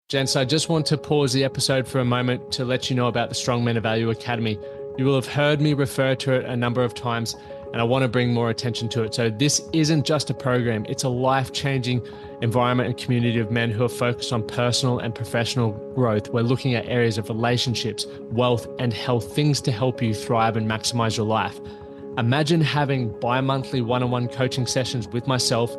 Gents, I just want to pause the episode for a moment to let you know about the Strong Men of Value Academy. You will have heard me refer to it a number of times, and I want to bring more attention to it. So this isn't just a program, it's a life-changing environment and community of men who are focused on personal and professional growth. We're looking at areas of relationships, wealth, and health, things to help you thrive and maximize your life. Imagine having bi-monthly one-on-one coaching sessions with myself,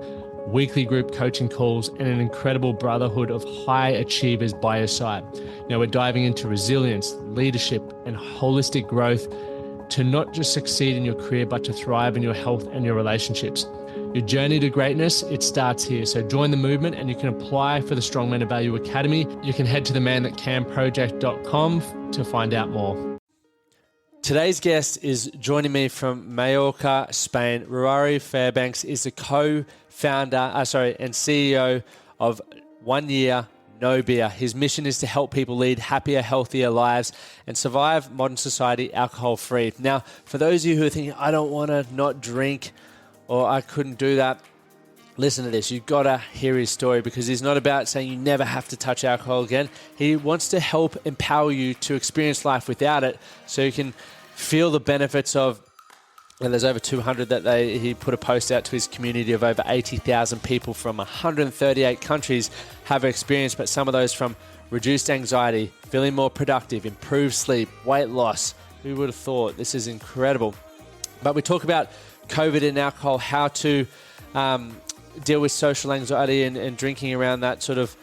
weekly group coaching calls, and an incredible brotherhood of high achievers by your side. Now we're diving into resilience, leadership, and holistic growth to not just succeed in your career, but to thrive in your health and your relationships. Your journey to greatness, it starts here. So join the movement and you can apply for the Strong Men of Value Academy. You can head to themanthatcanproject.com to find out more. Today's guest is joining me from Mallorca, Spain. Ruari Fairbanks is the co-founder, and CEO of 1 Year No Beer. His mission is to help people lead happier, healthier lives and survive modern society alcohol-free. Now, for those of you who are thinking, I don't want to not drink or I couldn't do that, listen to this. You've got to hear his story because he's not about saying you never have to touch alcohol again. He wants to help empower you to experience life without it so you can feel the benefits of, and there's over 200 that he put a post out to his community of over 80,000 people from 138 countries have experienced, but some of those from reduced anxiety, feeling more productive, improved sleep, weight loss. Who would have thought? This is incredible. But we talk about COVID and alcohol, how to deal with social anxiety and drinking around that sort of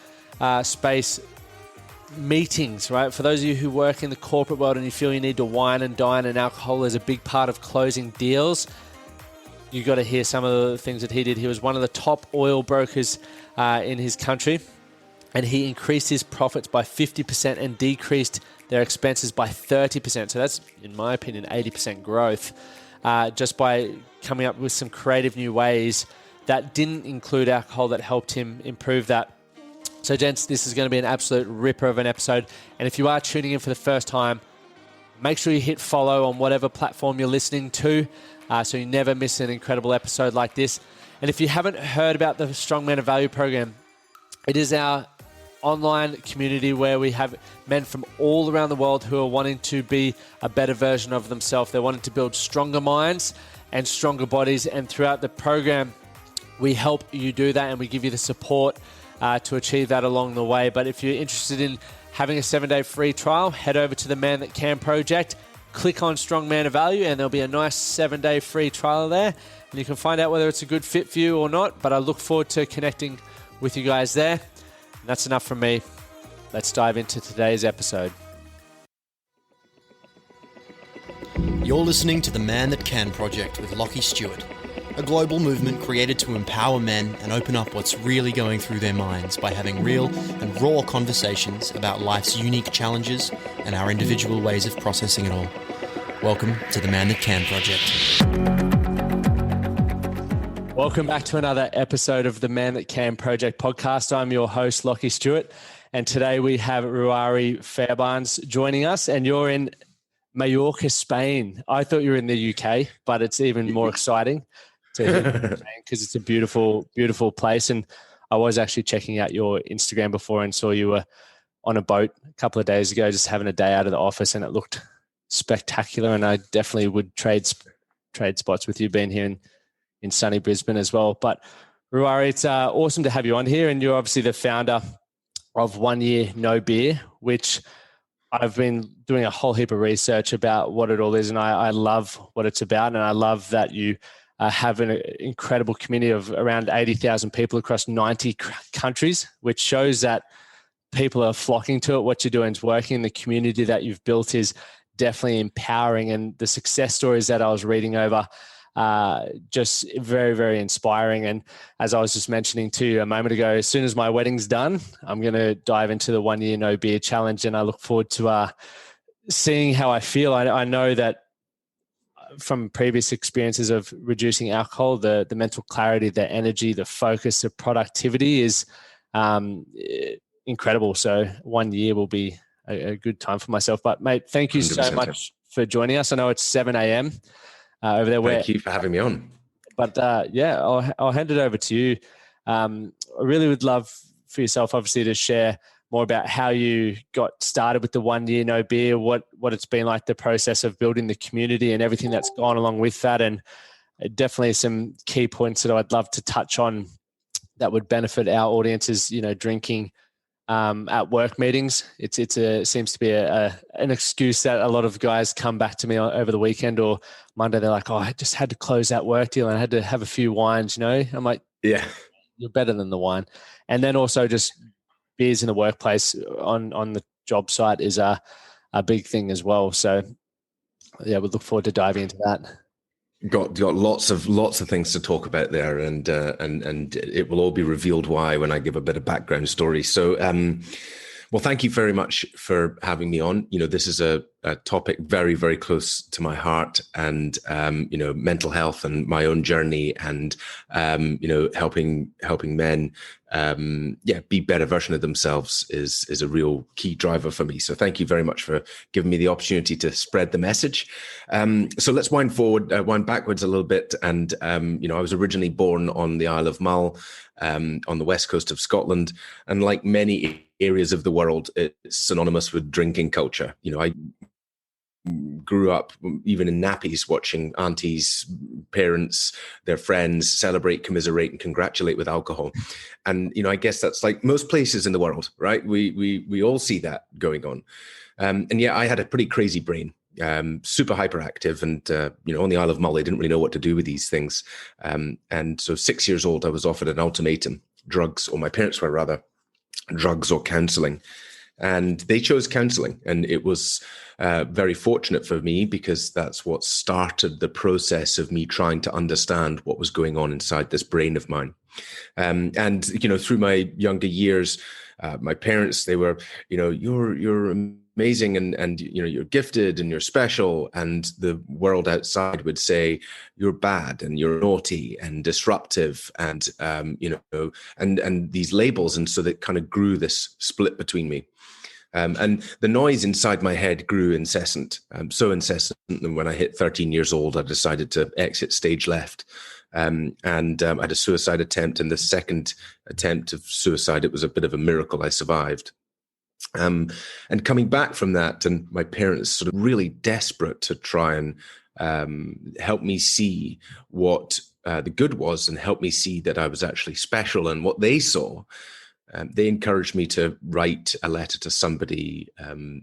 space. Meetings, right? For those of you who work in the corporate world and you feel you need to wine and dine and alcohol is a big part of closing deals, you got to hear some of the things that he did. He was one of the top oil brokers in his country, and he increased his profits by 50% and decreased their expenses by 30%. So that's, in my opinion, 80% growth just by coming up with some creative new ways that didn't include alcohol that helped him improve that. So, gents, this is going to be an absolute ripper of an episode. And if you are tuning in for the first time, make sure you hit follow on whatever platform you're listening to so you never miss an incredible episode like this. And if you haven't heard about the Strong Men of Value program, it is our online community where we have men from all around the world who are wanting to be a better version of themselves. They're wanting to build stronger minds and stronger bodies. And throughout the program, we help you do that and we give you the support to achieve that along the way. But if you're interested in having a 7-day free trial, head over to the Man That Can Project, click on Strong Man of Value, and there'll be a nice 7-day free trial there. And you can find out whether it's a good fit for you or not. But I look forward to connecting with you guys there. And that's enough from me. Let's dive into today's episode. You're listening to the Man That Can Project with Lachlan Stuart, a global movement created to empower men and open up what's really going through their minds by having real and raw conversations about life's unique challenges and our individual ways of processing it all. Welcome to the Man That Can Project. Welcome back to another episode of the Man That Can Project podcast. I'm your host, Lachlan Stuart, and today we have Ruari Fairbanks joining us, and you're in Mallorca, Spain. I thought you were in the UK, but it's even more exciting because it's a beautiful, beautiful place. And I was actually checking out your Instagram before and saw you were on a boat a couple of days ago, just having a day out of the office, and it looked spectacular. And I definitely would trade spots with you being here in sunny Brisbane as well. But Ruari, it's awesome to have you on here. And you're obviously the founder of 1 Year No Beer, which I've been doing a whole heap of research about what it all is. And I love what it's about. And I love that you have an incredible community of around 80,000 people across 90 countries, which shows that people are flocking to it. What you're doing is working. The community that you've built is definitely empowering. And the success stories that I was reading over, just very, very inspiring. And as I was just mentioning to you a moment ago, as soon as my wedding's done, I'm going to dive into the 1 Year No Beer challenge. And I look forward to seeing how I feel. I know that from previous experiences of reducing alcohol, the mental clarity, the energy, the focus, the productivity is incredible. So 1 year will be a good time for myself. But mate, thank you so much for joining us. I know it's 7 a.m. Over there. Thank you for having me on. But I'll hand it over to you. I really would love for yourself, obviously, to share more about how you got started with the 1 year no beer, what it's been like, the process of building the community and everything that's gone along with that. And definitely some key points that I'd love to touch on that would benefit our audiences, drinking at work meetings. It seems to be an excuse that a lot of guys come back to me over the weekend or Monday. They're like, "Oh, I just had to close that work deal and I had to have a few wines." I'm like, "Yeah, you're better than the wine." And then also just beers in the workplace on the job site is a big thing as well. So yeah, we look forward to diving into that. Got lots of things to talk about there, and it will all be revealed why when I give a bit of background story. So, well, thank you very much for having me on. This is a topic very, very close to my heart, and mental health and my own journey, and helping men be better version of themselves is a real key driver for me. So thank you very much for giving me the opportunity to spread the message. So let's wind backwards a little bit. And I was originally born on the Isle of Mull, on the west coast of Scotland, and like many areas of the world, it's synonymous with drinking culture. I grew up even in nappies watching aunties, parents, their friends celebrate, commiserate, and congratulate with alcohol. And I guess that's like most places in the world, right? We all see that going on. And yeah, I had a pretty crazy brain, super hyperactive, and on the Isle of Mull, I didn't really know what to do with these things. And so 6 years old, I was offered an ultimatum: drugs, or my parents were rather, drugs or counseling. And they chose counseling. And it was very fortunate for me, because that's what started the process of me trying to understand what was going on inside this brain of mine. And through my younger years, my parents, they were, you're amazing, and you're gifted and you're special. And the world outside would say you're bad and you're naughty and disruptive, and and these labels. And so that kind of grew this split between me. And the noise inside my head grew incessant, so incessant that when I hit 13 years old, I decided to exit stage left. And I had a suicide attempt. And the second attempt of suicide, it was a bit of a miracle I survived. And coming back from that, and my parents sort of really desperate to try and help me see what the good was, and help me see that I was actually special, and what they saw. They encouraged me to write a letter to somebody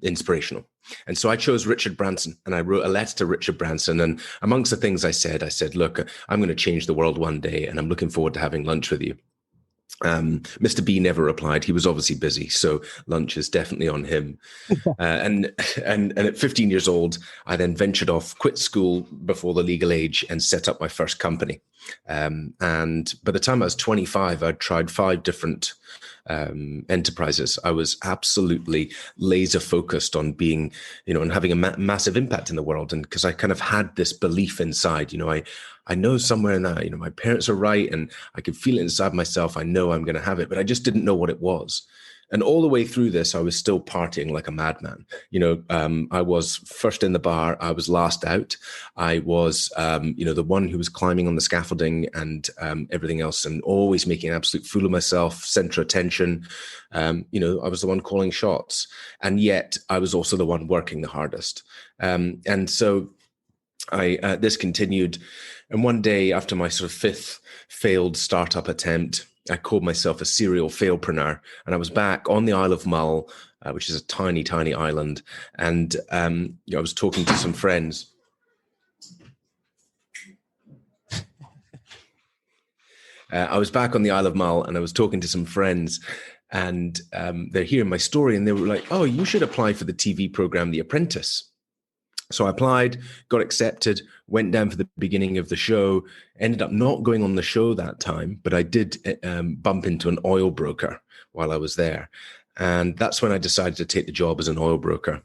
inspirational. And so I chose Richard Branson, and I wrote a letter to Richard Branson. And amongst the things I said, look, I'm going to change the world one day, and I'm looking forward to having lunch with you. Mr. B never replied. He was obviously busy, so lunch is definitely on him. And at 15 years old, I then ventured off, quit school before the legal age, and set up my first company. And by the time I was 25, I'd tried 5 different enterprises. I was absolutely laser focused on being, and having a massive impact in the world. And because I kind of had this belief inside, I know somewhere now, my parents are right, and I could feel it inside myself. I know I'm going to have it, but I just didn't know what it was. And all the way through this, I was still partying like a madman. I was first in the bar. I was last out. I was, the one who was climbing on the scaffolding and everything else, and always making an absolute fool of myself, center attention. I was the one calling shots. And yet I was also the one working the hardest. And so this continued. And one day, after my sort of 5th failed startup attempt, I called myself a serial failpreneur, and I was back on the Isle of Mull, which is a tiny, tiny island. And I was talking to some friends. I was back on the Isle of Mull, and I was talking to some friends, and they're hearing my story, and they were like, "Oh, you should apply for the TV program, The Apprentice." So I applied, got accepted, went down for the beginning of the show, ended up not going on the show that time, but I did bump into an oil broker while I was there. And that's when I decided to take the job as an oil broker.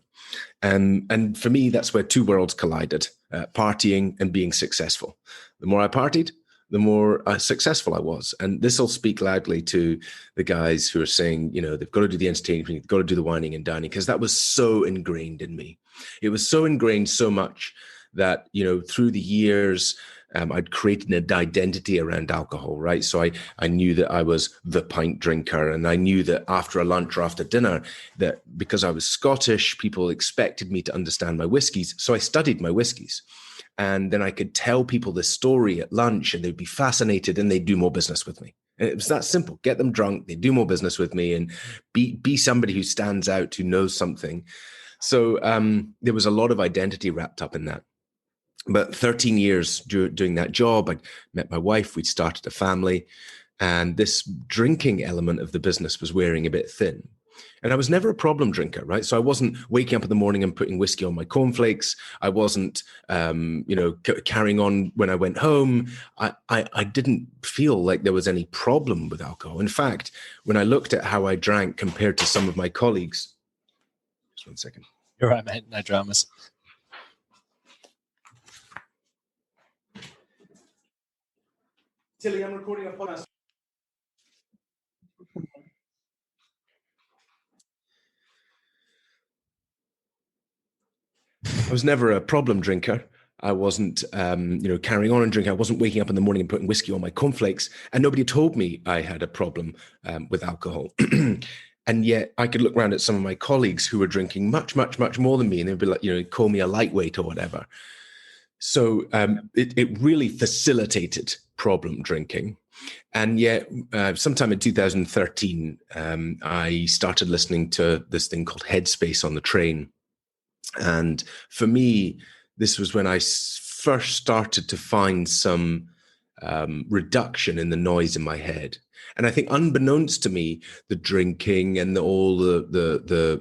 And for me, that's where 2 worlds collided, partying and being successful. The more I partied, the more successful I was. And this will speak loudly to the guys who are saying, they've got to do the entertaining, they've got to do the whining and dining, because that was so ingrained in me. It was so ingrained so much that, through the years, I'd created an identity around alcohol, right? So I knew that I was the pint drinker, and I knew that after a lunch or after dinner, that because I was Scottish, people expected me to understand my whiskies. So I studied my whiskies. And then I could tell people this story at lunch, and they'd be fascinated, and they'd do more business with me. And it was that simple. Get them drunk, they do more business with me, and be somebody who stands out, who knows something. So there was a lot of identity wrapped up in that. But 13 years doing that job, I met my wife, we'd started a family, and this drinking element of the business was wearing a bit thin. And I was never a problem drinker, right? So I wasn't waking up in the morning and putting whiskey on my cornflakes. I wasn't, carrying on when I went home. I didn't feel like there was any problem with alcohol. In fact, when I looked at how I drank compared to some of my colleagues, just one second. You're right, mate. No dramas. Tilly, I'm recording a podcast. I was never a problem drinker. I wasn't, carrying on and drinking. I wasn't waking up in the morning and putting whiskey on my cornflakes. And nobody told me I had a problem with alcohol. And yet I could look around at some of my colleagues who were drinking much, much, much more than me. And they'd be like, call me a lightweight or whatever. So it really facilitated problem drinking. And yet sometime in 2013, I started listening to this thing called Headspace on the train. And for me, this was when I first started to find some reduction in the noise in my head. And I think, unbeknownst to me, the drinking and all the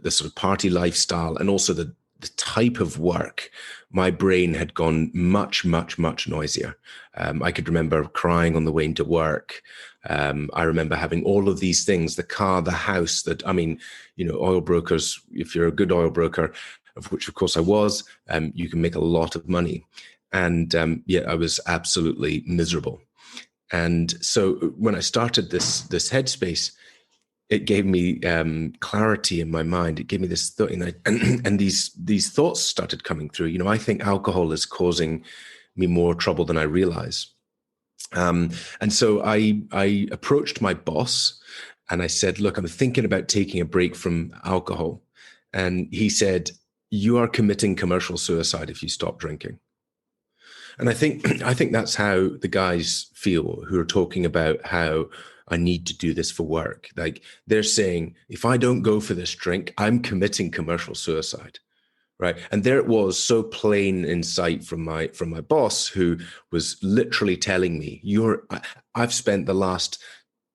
sort of party lifestyle, and also the type of work, my brain had gone much, much, much noisier. I could remember crying on the way into work. I remember having all of these things, the car, the house, oil brokers, if you're a good oil broker, of which of course I was, you can make a lot of money. And yet I was absolutely miserable. And so when I started this Headspace, it gave me clarity in my mind. It gave me this thought, and these thoughts started coming through. I think alcohol is causing me more trouble than I realize. And so I approached my boss and I said, look, I'm thinking about taking a break from alcohol. And he said, you are committing commercial suicide if you stop drinking. And I think that's how the guys feel who are talking about how I need to do this for work. Like, they're saying, if I don't go for this drink, I'm committing commercial suicide. Right. And there it was, so plain in sight from my boss, who was literally telling me, I've spent the last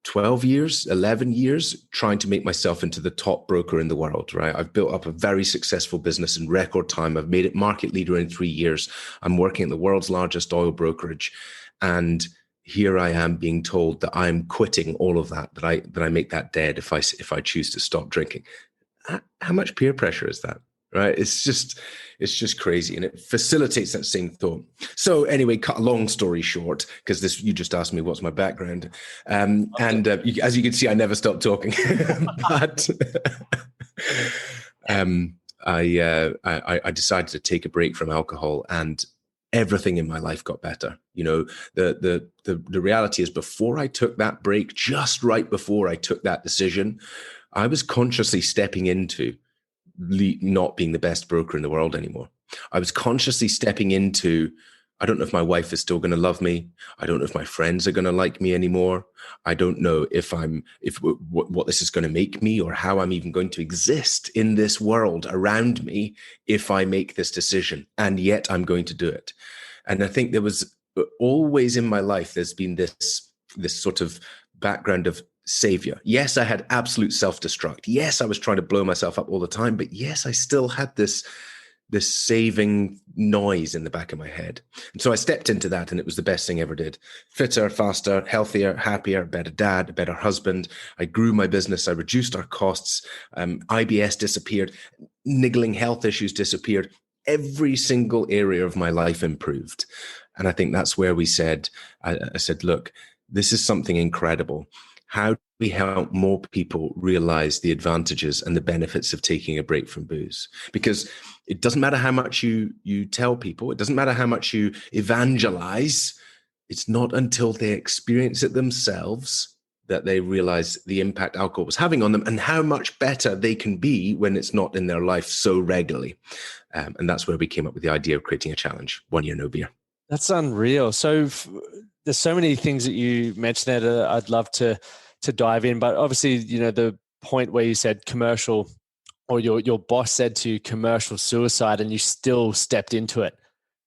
12 years, 11 years trying to make myself into the top broker in the world. Right. I've built up a very successful business in record time. I've made it market leader in 3 years. I'm working at the world's largest oil brokerage. And here I am being told that I'm quitting all of that I make that dead if I choose to stop drinking. How much peer pressure is that? Right. It's just crazy. And it facilitates that same thought. So anyway, cut a long story short, because you just asked me what's my background. As you can see, I never stopped talking. But I decided to take a break from alcohol, and everything in my life got better. The reality is, before I took that break, just right before I took that decision, I was consciously stepping into not being the best broker in the world anymore. I was consciously stepping into, I don't know if my wife is still going to love me. I don't know if my friends are going to like me anymore. I don't know what this is going to make me, or how I'm even going to exist in this world around me if I make this decision. And yet I'm going to do it. And I think there was always in my life, there's been this sort of background of savior. Yes, I had absolute self-destruct. Yes, I was trying to blow myself up all the time. But yes, I still had this saving noise in the back of my head. And so I stepped into that, and it was the best thing I ever did. Fitter, faster, healthier, happier, better dad, better husband. I grew my business. I reduced our costs. IBS disappeared. Niggling health issues disappeared. Every single area of my life improved. And I think that's where I said, look, this is something incredible. How we help more people realize the advantages and the benefits of taking a break from booze. Because it doesn't matter how much you tell people, it doesn't matter how much you evangelize, it's not until they experience it themselves that they realize the impact alcohol was having on them and how much better they can be when it's not in their life so regularly. And that's where we came up with the idea of creating a challenge, 1 year no beer. That's unreal. So there's so many things that you mentioned that I'd love to dive in, but obviously, you know, the point where you said commercial, or your boss said to you commercial suicide, and you still stepped into it,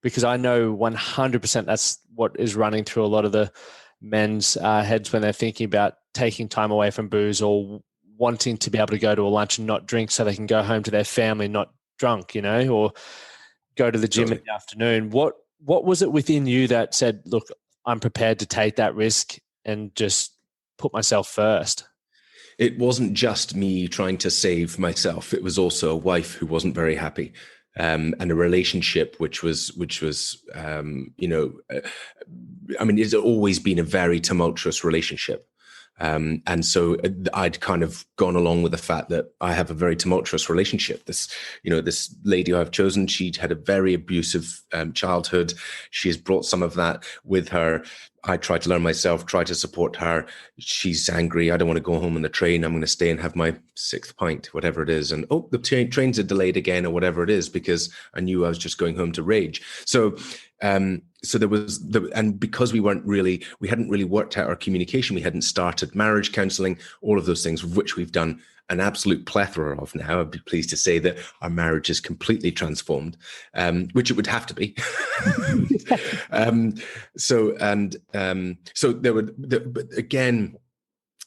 because I know 100% that's what is running through a lot of the men's heads when they're thinking about taking time away from booze, or wanting to be able to go to a lunch and not drink so they can go home to their family not drunk, you know, or go to the gym in the afternoon. What was it within you that said, look, I'm prepared to take that risk and just put myself first? It wasn't just me trying to save myself. It was also a wife who wasn't very happy. And a relationship which was I mean, it's always been a very tumultuous relationship. And so I'd kind of gone along with the fact that I have a very tumultuous relationship. This lady I've chosen, she'd had a very abusive childhood. She has brought some of that with her. I try to learn myself, try to support her. She's angry. I don't want to go home on the train. I'm going to stay and have my 6th pint, whatever it is. And the trains are delayed again, or whatever it is, because I knew I was just going home to rage. So there was and because we hadn't really worked out our communication, we hadn't started marriage counseling, all of those things, which we've done an absolute plethora of now. I'd be pleased to say that our marriage is completely transformed, which it would have to be. So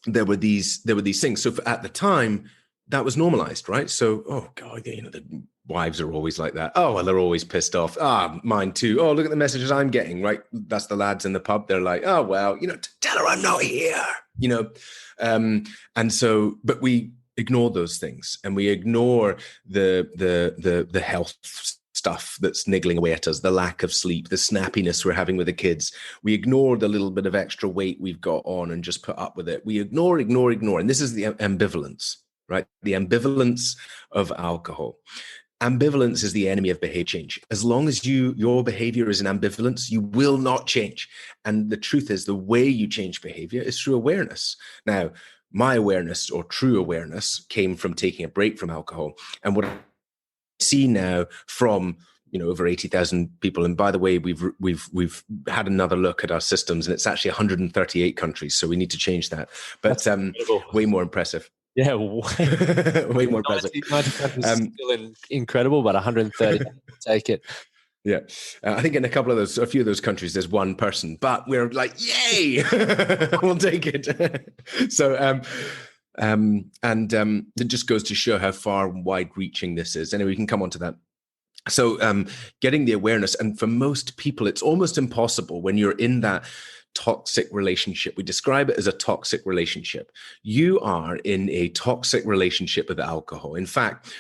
there were these things. So at the time, that was normalized, right? So, oh God, you know, the wives are always like that. Oh, well, they're always pissed off. Mine too. Oh, look at the messages I'm getting, right? That's the lads in the pub. They're like, oh, well, you know, tell her I'm not here, you know? And so, but we ignore those things, and we ignore the health stuff that's niggling away at us, the lack of sleep, the snappiness we're having with the kids. We ignore the little bit of extra weight we've got on and just put up with it. We ignore. And this is the ambivalence, right? The ambivalence of alcohol. Ambivalence is the enemy of behavior change. As long as your behavior is in ambivalence, you will not change. And the truth is, the way you change behavior is through awareness. Now, my awareness, or true awareness, came from taking a break from alcohol. And what I see now from, you know, over 80,000 people, and by the way, we've had another look at our systems, and it's actually 138 countries, so we need to change that. But way more impressive. Yeah, way more impressive. 90 countries is still incredible, but 130, take it. Yeah, I think in a few of those countries, there's one person, but we're like, yay, we'll take it. So, it just goes to show how far and wide-reaching this is. Anyway, we can come on to that. So, getting the awareness, and for most people, it's almost impossible when you're in that toxic relationship. We describe it as a toxic relationship. You are in a toxic relationship with alcohol. In fact,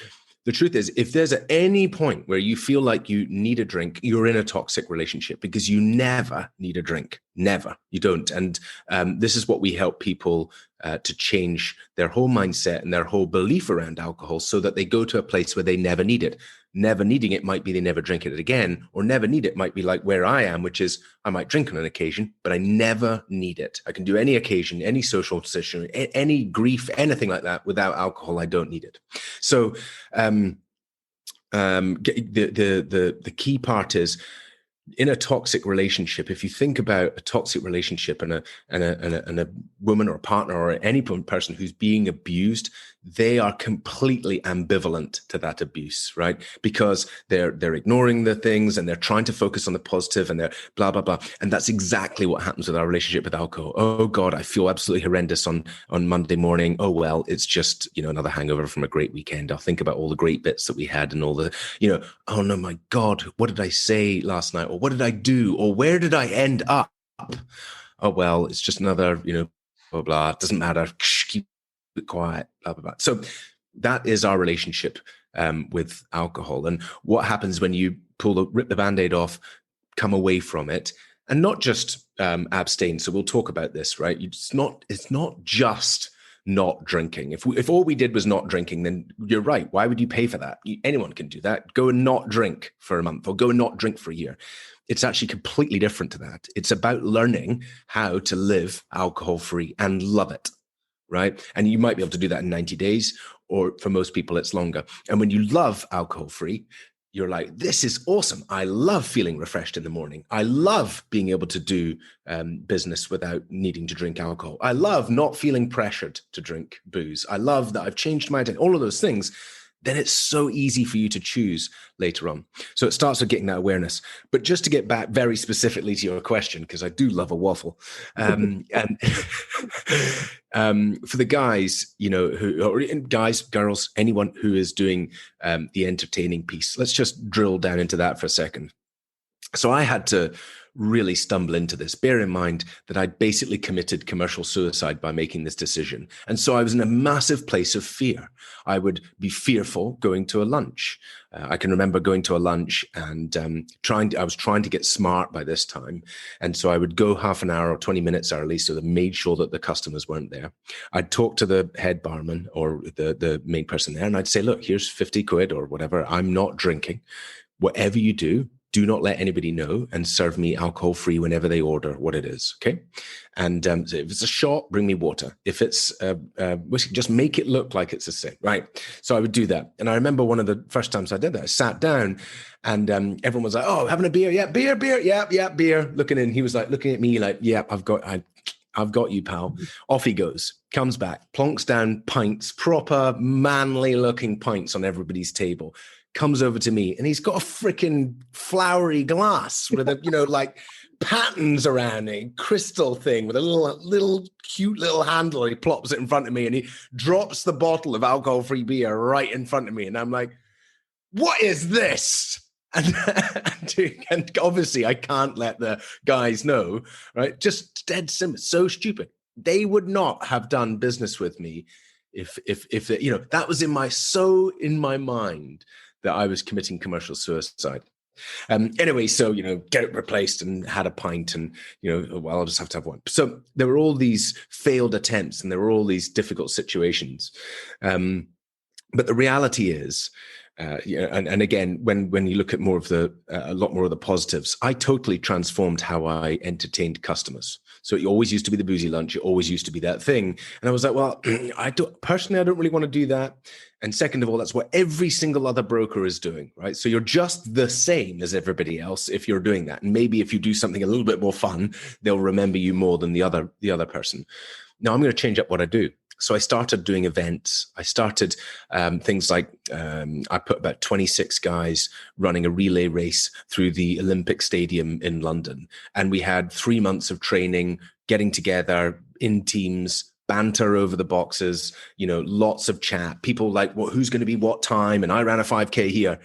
the truth is, if there's at any point where you feel like you need a drink, you're in a toxic relationship, because you never need a drink. Never. You don't. And this is what we help people to change their whole mindset and their whole belief around alcohol, so that they go to a place where they never need it. Never needing it might be they never drink it again, or never need it might be like where I am, which is I might drink on an occasion, but I never need it. I can do any occasion, any social situation, any grief, anything like that without alcohol. I don't need it. So the key part is, in a toxic relationship, if you think about a toxic relationship and a woman or a partner or any person who's being abused, they are completely ambivalent to that abuse, right? Because they're ignoring the things, and they're trying to focus on the positive, and they're blah, blah, blah. And that's exactly what happens with our relationship with alcohol. Oh God, I feel absolutely horrendous on Monday morning. Oh, well, it's just, you know, another hangover from a great weekend. I'll think about all the great bits that we had and all the, you know, oh no, my God, what did I say last night? Or what did I do? Or where did I end up? Oh, well, it's just another, you know, blah, blah. It doesn't matter. Keep it quiet, blah, blah, blah. So that is our relationship with alcohol. And what happens when you rip the Band-Aid off, come away from it, and not just abstain. So we'll talk about this, right? It's not just not drinking. If all we did was not drinking, then you're right. Why would you pay for that? Anyone can do that. Go and not drink for a month, or go and not drink for a year. It's actually completely different to that. It's about learning how to live alcohol-free and love it, right? And you might be able to do that in 90 days, or for most people, it's longer. And when you love alcohol-free, you're like, this is awesome. I love feeling refreshed in the morning. I love being able to do business without needing to drink alcohol. I love not feeling pressured to drink booze. I love that I've changed my identity, all of those things. Then it's so easy for you to choose later on. So it starts with getting that awareness. But just to get back very specifically to your question, because I do love a waffle, and for the guys, guys, girls, anyone who is doing the entertaining piece, let's just drill down into that for a second. So I had to really stumble into this. Bear in mind that I'd basically committed commercial suicide by making this decision. And so I was in a massive place of fear. I would be fearful going to a lunch. I can remember going to a lunch and I was trying to get smart by this time. And so I would go half an hour or 20 minutes early, so that made sure that the customers weren't there. I'd talk to the head barman or the main person there, and I'd say, look, here's 50 quid or whatever. I'm not drinking. Whatever you do not let anybody know, and serve me alcohol-free whenever they order what it is, okay? And so if it's a shot, bring me water. If it's whiskey, just make it look like it's a sip, right? So I would do that. And I remember one of the first times I did that, I sat down and everyone was like, oh, having a beer? Yeah, beer, yeah, beer. Looking in, he was like looking at me like, yeah, I've got you, pal. Off he goes, comes back, plonks down pints, proper manly looking pints on everybody's table. Comes over to me and he's got a freaking flowery glass with a, like patterns around it, crystal thing with a little cute little handle. He plops it in front of me and he drops the bottle of alcohol-free beer right in front of me. And I'm like, what is this? And obviously I can't let the guys know, right? Just dead simple, so stupid. They would not have done business with me if that was in my mind that I was committing commercial suicide. Anyway, so, get it replaced and had a pint and, well, I'll just have to have one. So there were all these failed attempts and there were all these difficult situations. But the reality is, and again, when you look at a lot more of the positives, I totally transformed how I entertained customers. So it always used to be the boozy lunch. It always used to be that thing. And I was like, well, I don't really want to do that. And second of all, that's what every single other broker is doing, right? So you're just the same as everybody else if you're doing that. And maybe if you do something a little bit more fun, they'll remember you more than the other person. Now I'm going to change up what I do. So I started doing events. I started things like I put about 26 guys running a relay race through the Olympic Stadium in London. And we had 3 months of training, getting together in teams, banter over the boxes, lots of chat. People like, who's going to be what time? And I ran a 5K here.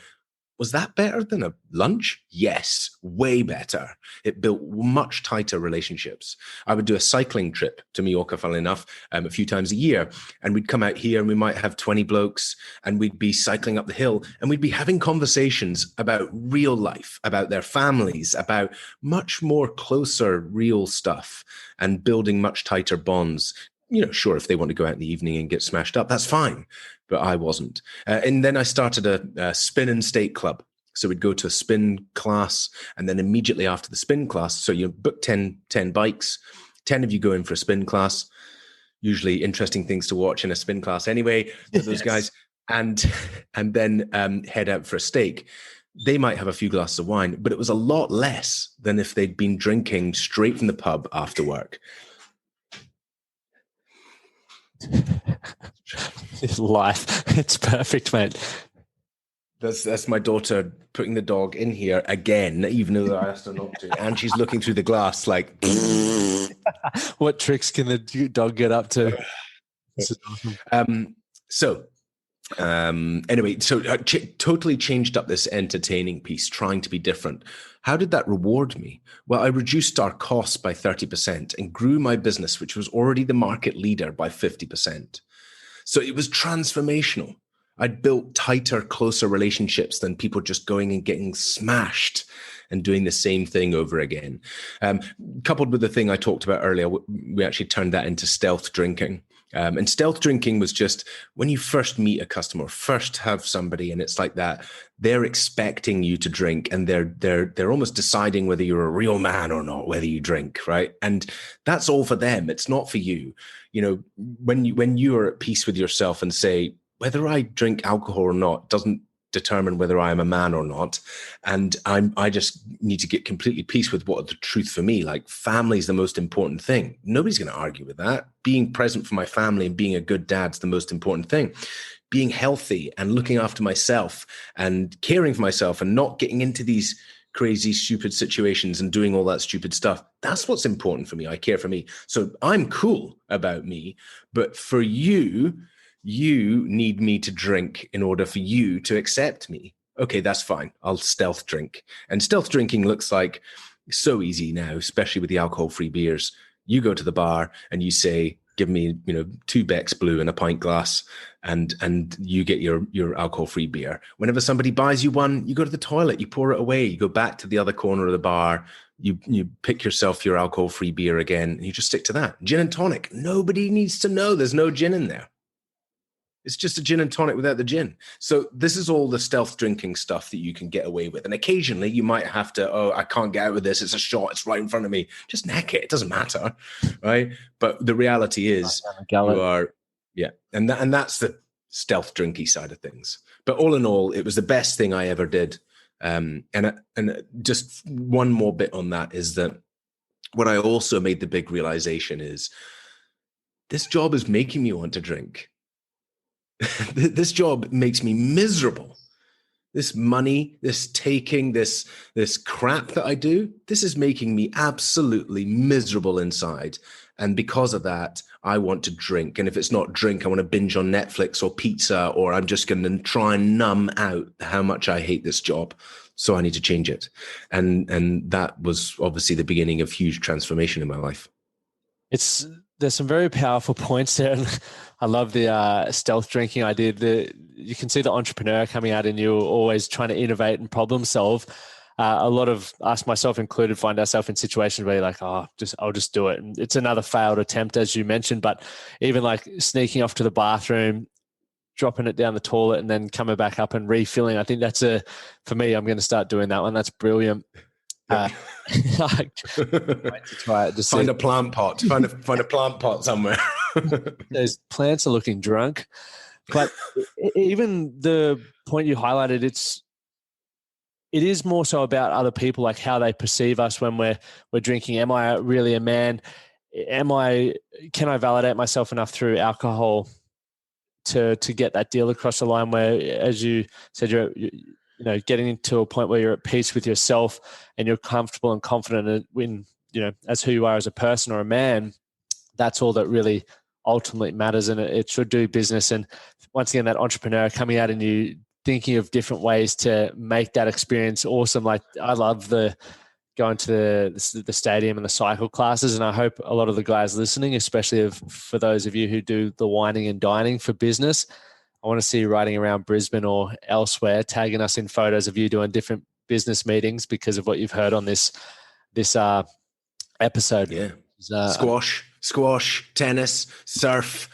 Was that better than a lunch? Yes, way better. It built much tighter relationships. I would do a cycling trip to Mallorca, funnily enough, a few times a year. And we'd come out here and we might have 20 blokes and we'd be cycling up the hill and we'd be having conversations about real life, about their families, about much more closer, real stuff and building much tighter bonds. Sure, if they want to go out in the evening and get smashed up, that's fine. But I wasn't. And then I started a spin and stake club. So we'd go to a spin class and then immediately after the spin class, so you book 10 bikes, 10 of you go in for a spin class, usually interesting things to watch in a spin class anyway, for those guys, and then head out for a stake. They might have a few glasses of wine, but it was a lot less than if they'd been drinking straight from the pub after work. Life. It's perfect, mate. That's my daughter putting the dog in here again, even though I asked her not to. And she's looking through the glass like... What tricks can the dog get up to? This is awesome. Anyway, totally changed up this entertaining piece, trying to be different. How did that reward me? Well, I reduced our costs by 30% and grew my business, which was already the market leader, by 50%. So it was transformational. I'd built tighter, closer relationships than people just going and getting smashed and doing the same thing over again. Coupled with the thing I talked about earlier, we actually turned that into stealth drinking. And stealth drinking was just when you first meet a customer, first have somebody, and it's like that. They're expecting you to drink, and they're almost deciding whether you're a real man or not, whether you drink, right? And that's all for them. It's not for you. You know, when you are at peace with yourself and say, whether I drink alcohol or not doesn't determine whether I am a man or not. And I just need to get completely peace with what the truth for me, like family is the most important thing. Nobody's going to argue with that. Being present for my family and being a good dad's the most important thing. Being healthy and looking after myself and caring for myself and not getting into these crazy, stupid situations and doing all that stupid stuff. That's what's important for me. I care for me. So I'm cool about me, but for you need me to drink in order for you to accept me. Okay, that's fine. I'll stealth drink. And stealth drinking looks like so easy now, especially with the alcohol-free beers. You go to the bar and you say, give me, 2 Beck's Blue and a pint glass, and you get your alcohol-free beer. Whenever somebody buys you one, you go to the toilet, you pour it away, you go back to the other corner of the bar, you pick yourself your alcohol-free beer again, and you just stick to that. Gin and tonic. Nobody needs to know there's no gin in there. It's just a gin and tonic without the gin. So this is all the stealth drinking stuff that you can get away with. And occasionally you might have to, I can't get out with this. It's a shot. It's right in front of me. Just neck it. It doesn't matter, right? But the reality is you are, and that's the stealth drinky side of things. But all in all, it was the best thing I ever did. And just one more bit on that is that what I also made the big realization is this job is making me want to drink. This job makes me miserable. This money, this taking, this crap that I do, this is making me absolutely miserable inside. And because of that, I want to drink. And if it's not drink, I want to binge on Netflix or pizza, or I'm just going to try and numb out how much I hate this job. So I need to change it. And that was obviously the beginning of huge transformation in my life. There's some very powerful points there. And I love the stealth drinking idea. You can see the entrepreneur coming out in you, always trying to innovate and problem solve. A lot of us, myself included, find ourselves in situations where you're like, I'll just do it. And it's another failed attempt, as you mentioned, but even like sneaking off to the bathroom, dropping it down the toilet and then coming back up and refilling. I think for me, I'm going to start doing that one. That's brilliant. Find a plant pot. Find a plant pot somewhere. Those plants are looking drunk. But even the point you highlighted, it is more so about other people, like how they perceive us when we're drinking. Am I really a man? Can I validate myself enough through alcohol to get that deal across the line? Where, as you said, you're getting into a point where you're at peace with yourself and you're comfortable and confident in, as who you are as a person or a man. That's all that really ultimately matters, and it should do business. And once again, that entrepreneur coming out and you thinking of different ways to make that experience awesome. Like I love going to the stadium and the cycle classes, and I hope a lot of the guys listening, especially for those of you who do the wining and dining for business, I want to see you riding around Brisbane or elsewhere, tagging us in photos of you doing different business meetings because of what you've heard on this episode. Yeah. Squash, tennis, surf,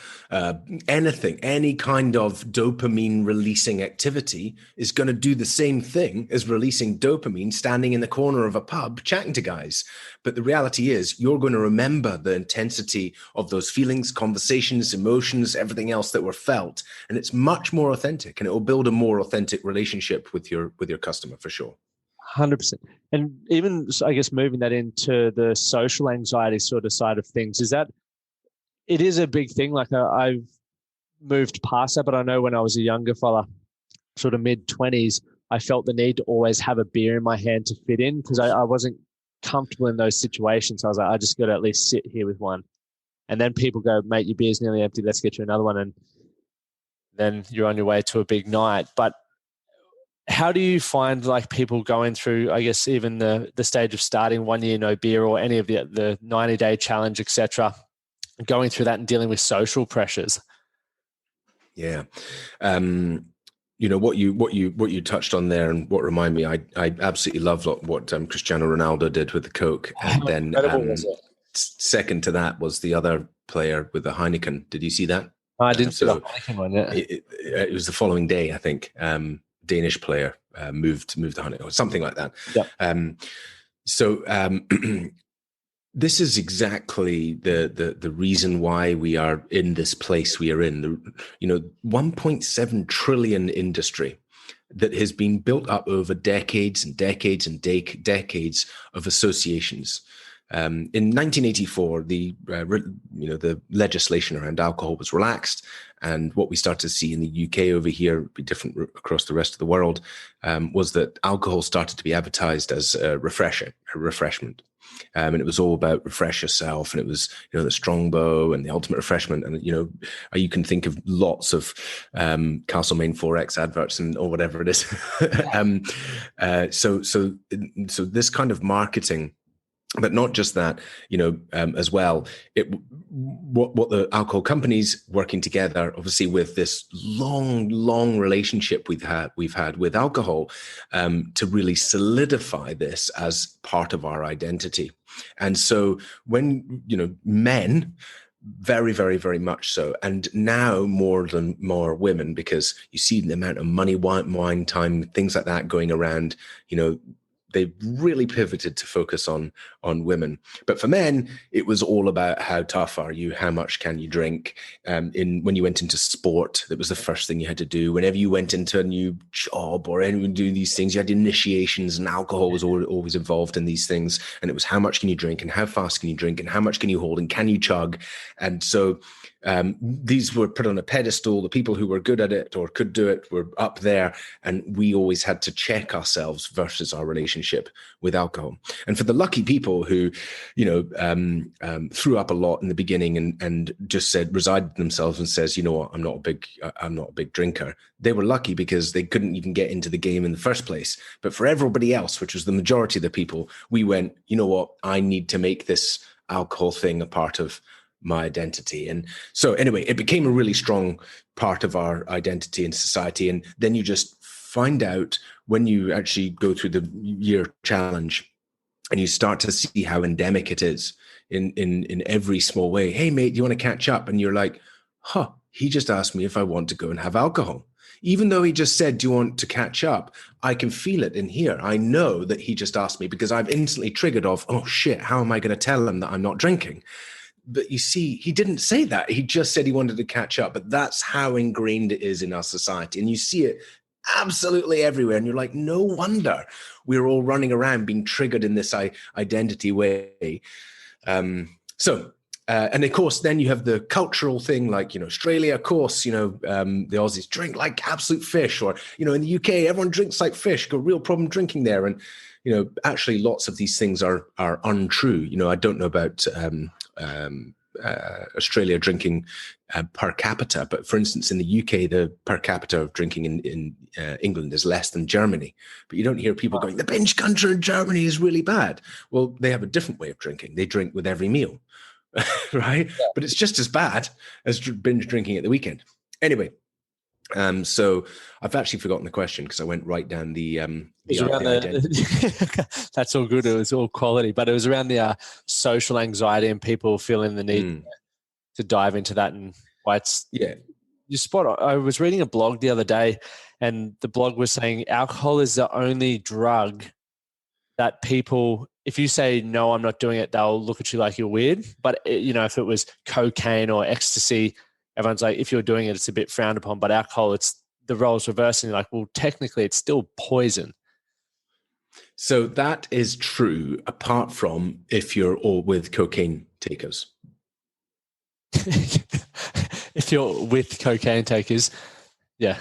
anything, any kind of dopamine releasing activity is going to do the same thing as releasing dopamine standing in the corner of a pub chatting to guys. But the reality is you're going to remember the intensity of those feelings, conversations, emotions, everything else that were felt. And it's much more authentic, and it will build a more authentic relationship with your customer for sure. 100%. And even, I guess, moving that into the social anxiety sort of side of things, it is a big thing. Like I've moved past that, but I know when I was a younger fella, sort of mid-20s, I felt the need to always have a beer in my hand to fit in because I wasn't comfortable in those situations. I was like, I just got to at least sit here with one. And then people go, mate, your beer's nearly empty. Let's get you another one. And then you're on your way to a big night. But how do you find like people going through, I guess, even the stage of starting 1 year no beer or any of the 90-day challenge, etc., going through that and dealing with social pressures? Yeah. What you touched on there and what reminded me, I absolutely love what Cristiano Ronaldo did with the Coke. And then second to that was the other player with the Heineken. Did you see that? I didn't see the Heineken one yet. It was the following day, I think. Danish player moved the Heineken or something like that. Yeah. This is exactly the reason why we are in this place we are in. The 1.7 trillion industry that has been built up over decades and decades and decades of associations. In 1984, the legislation around alcohol was relaxed, and what we start to see in the UK over here, be different across the rest of the world, was that alcohol started to be advertised as a refreshment. And it was all about refresh yourself, and it was the Strongbow and the ultimate refreshment, and you can think of lots of Castlemaine 4X adverts or whatever it is. So this kind of marketing. But not just that, as well. What the alcohol companies working together, obviously, with this long relationship we've had with alcohol, to really solidify this as part of our identity. And so, when men, very, very, very much so, and now more women, because you see the amount of money, wine time, things like that going around, they've really pivoted to focus on women. But for men, it was all about how tough are you? How much can you drink? When you went into sport, that was the first thing you had to do. Whenever you went into a new job or anyone doing these things, you had initiations, and alcohol was always involved in these things. And it was how much can you drink, and how fast can you drink, and how much can you hold, and can you chug? And so these were put on a pedestal. The people who were good at it or could do it were up there, and we always had to check ourselves versus our relationship with alcohol. And for the lucky people who, threw up a lot in the beginning and just resided themselves and says, you know what, I'm not a big drinker. They were lucky because they couldn't even get into the game in the first place. But for everybody else, which was the majority of the people, we went, you know what, I need to make this alcohol thing a part of my identity. And so anyway, it became a really strong part of our identity in society. And then you just find out when you actually go through the year challenge and you start to see how endemic it is in every small way. Hey mate, do you want to catch up? And you're like, he just asked me if I want to go and have alcohol. Even though he just said, do you want to catch up? I can feel it in here. I know that he just asked me because I've instantly triggered off, oh shit, how am I going to tell him that I'm not drinking? But you see, he didn't say that. He just said he wanted to catch up. But that's how ingrained it is in our society. And you see it absolutely everywhere. And you're like, no wonder we're all running around being triggered in this identity way. And of course, then you have the cultural thing, like, Australia, of course, the Aussies drink like absolute fish, or, in the UK, everyone drinks like fish, got a real problem drinking there. And, actually lots of these things are untrue. I don't know about Australia drinking per capita, but for instance, in the UK, the per capita of drinking in England is less than Germany. But you don't hear people going, the binge culture in Germany is really bad. Well, they have a different way of drinking. They drink with every meal, right? Yeah. But it's just as bad as binge drinking at the weekend. Anyway, so I've actually forgotten the question because I went right down the that's all good. It was all quality, but it was around the social anxiety and people feeling the need to dive into that, and why it's you spot. I was reading a blog the other day, and the blog was saying alcohol is the only drug that people, if you say no, I'm not doing it, they'll look at you like you're weird. But if it was cocaine or ecstasy, everyone's like, if you're doing it, it's a bit frowned upon. But alcohol, it's the roles reversing. Like, well, technically, it's still poison. So that is true, apart from if you're all with cocaine takers. If you're with cocaine takers, yeah.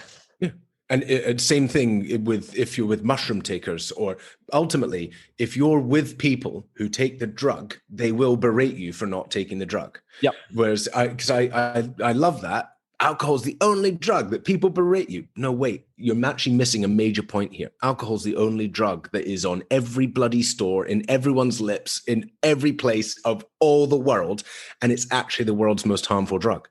And same thing if you're with mushroom takers, or ultimately, if you're with people who take the drug, they will berate you for not taking the drug. Yep. Whereas I love that. Alcohol is the only drug that people berate you. No, wait, you're actually missing a major point here. Alcohol is the only drug that is on every bloody store, in everyone's lips, in every place of all the world. And it's actually the world's most harmful drug.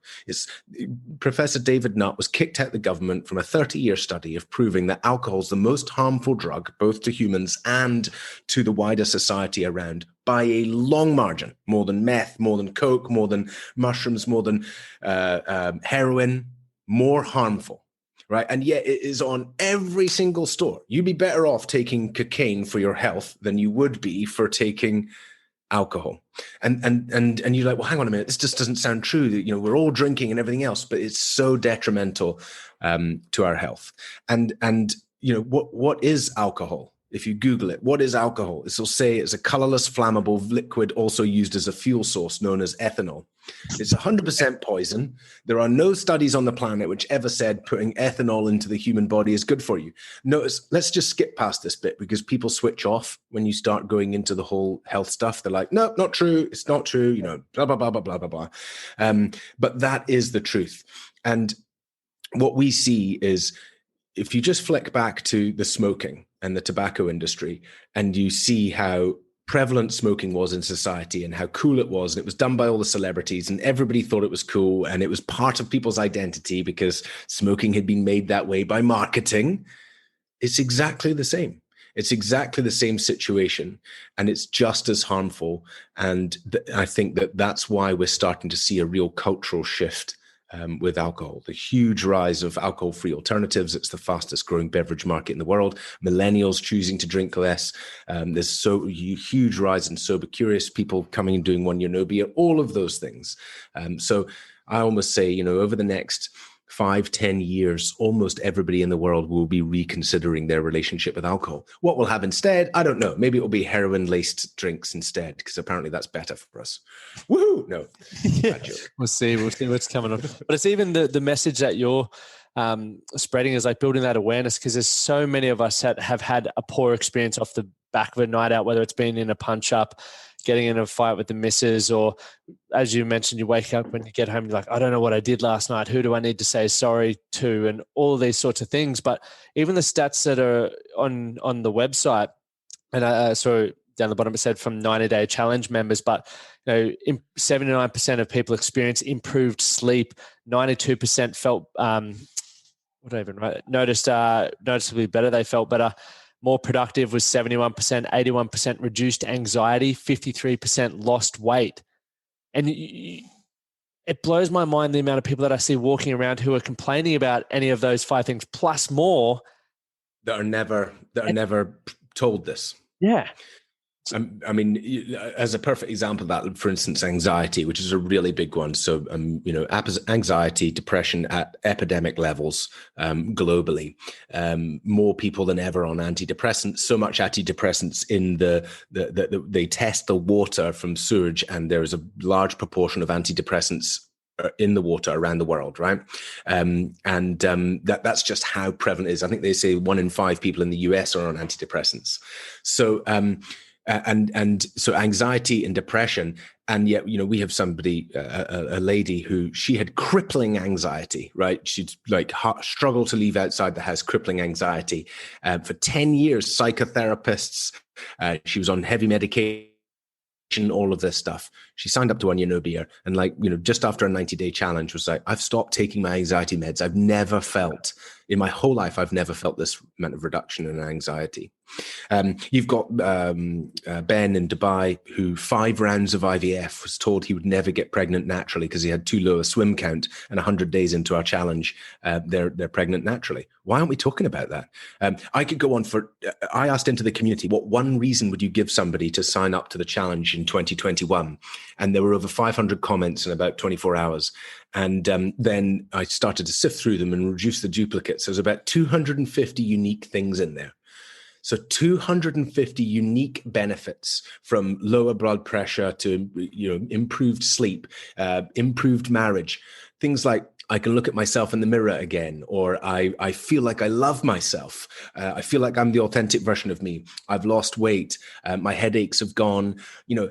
Professor David Nutt was kicked out of the government from a 30-year study of proving that alcohol is the most harmful drug, both to humans and to the wider society around by a long margin, more than meth, more than coke, more than mushrooms, more than heroin, more harmful, right? And yet it is on every single store. You'd be better off taking cocaine for your health than you would be for taking alcohol. And you're like, well, hang on a minute, this just doesn't sound true. That, you know, we're all drinking and everything else, but it's so detrimental to our health. And you know, what is alcohol? If you Google it, what is alcohol? It'll say it's a colorless, flammable liquid also used as a fuel source known as ethanol. It's 100% poison. There are no studies on the planet which ever said putting ethanol into the human body is good for you. Notice, let's just skip past this bit because people switch off when you start going into the whole health stuff. They're like, no, not true. It's not true. You know, blah, blah, blah, blah, blah, blah, blah. But that is the truth. And what we see is, if you just flick back to the smoking and the tobacco industry, and you see how prevalent smoking was in society and how cool it was, and it was done by all the celebrities and everybody thought it was cool, and it was part of people's identity because smoking had been made that way by marketing, it's exactly the same. It's exactly the same situation, and it's just as harmful. And I think that that's why we're starting to see a real cultural shift with alcohol. The huge rise of alcohol-free alternatives. It's the fastest growing beverage market in the world. Millennials choosing to drink less. There's so huge rise in sober curious people coming and doing 1 year no beer, all of those things. So I almost say, you know, over the next 5-10 years, almost everybody in the world will be reconsidering their relationship with alcohol. What we'll have instead, I don't know. Maybe it will be heroin-laced drinks instead, because apparently that's better for us. Woohoo! No, bad joke. We'll see what's coming up. But it's even the message that you're spreading is like building that awareness, because there's so many of us that have had a poor experience off the back of a night out, whether it's been in a punch up, getting in a fight with the missus, or as you mentioned, you wake up when you get home, you're like, I don't know what I did last night. Who do I need to say sorry to? And all of these sorts of things. But even the stats that are on the website, and I saw down the bottom, it said from 90-day challenge members, but you know, 79% of people experience improved sleep. 92% felt, noticeably better. They felt better. More productive was 71%, 81% reduced anxiety, 53% lost weight. And it blows my mind the amount of people that I see walking around who are complaining about any of those 5 things plus more that are never told this. Yeah. I mean, as a perfect example of that, for instance, anxiety, which is a really big one. So, you know, anxiety, depression at epidemic levels globally. More people than ever on antidepressants. So much antidepressants in they test the water from sewage, and there is a large proportion of antidepressants in the water around the world, right? That's just how prevalent it is. I think they say 1 in 5 people in the US are on antidepressants. So. So anxiety and depression, and yet, you know, we have somebody, a lady who she had crippling anxiety, right? She'd like struggle to leave outside the house, crippling anxiety. For 10 years, psychotherapists, she was on heavy medication, all of this stuff. She signed up to 1 year no beer, and like, you know, just after a 90-day challenge was like, I've stopped taking my anxiety meds. I've never felt in my whole life, I've never felt this amount of reduction in anxiety. You've got Ben in Dubai, who 5 rounds of IVF was told he would never get pregnant naturally because he had too low a swim count, and 100 days into our challenge, they're pregnant naturally. Why aren't we talking about that? I could go on I asked into the community, what one reason would you give somebody to sign up to the challenge in 2021? And there were over 500 comments in about 24 hours. And then I started to sift through them and reduce the duplicates. There's about 250 unique things in there. So 250 unique benefits, from lower blood pressure to, you know, improved sleep, improved marriage, things like I can look at myself in the mirror again, or I feel like I love myself. I feel like I'm the authentic version of me. I've lost weight. My headaches have gone, you know,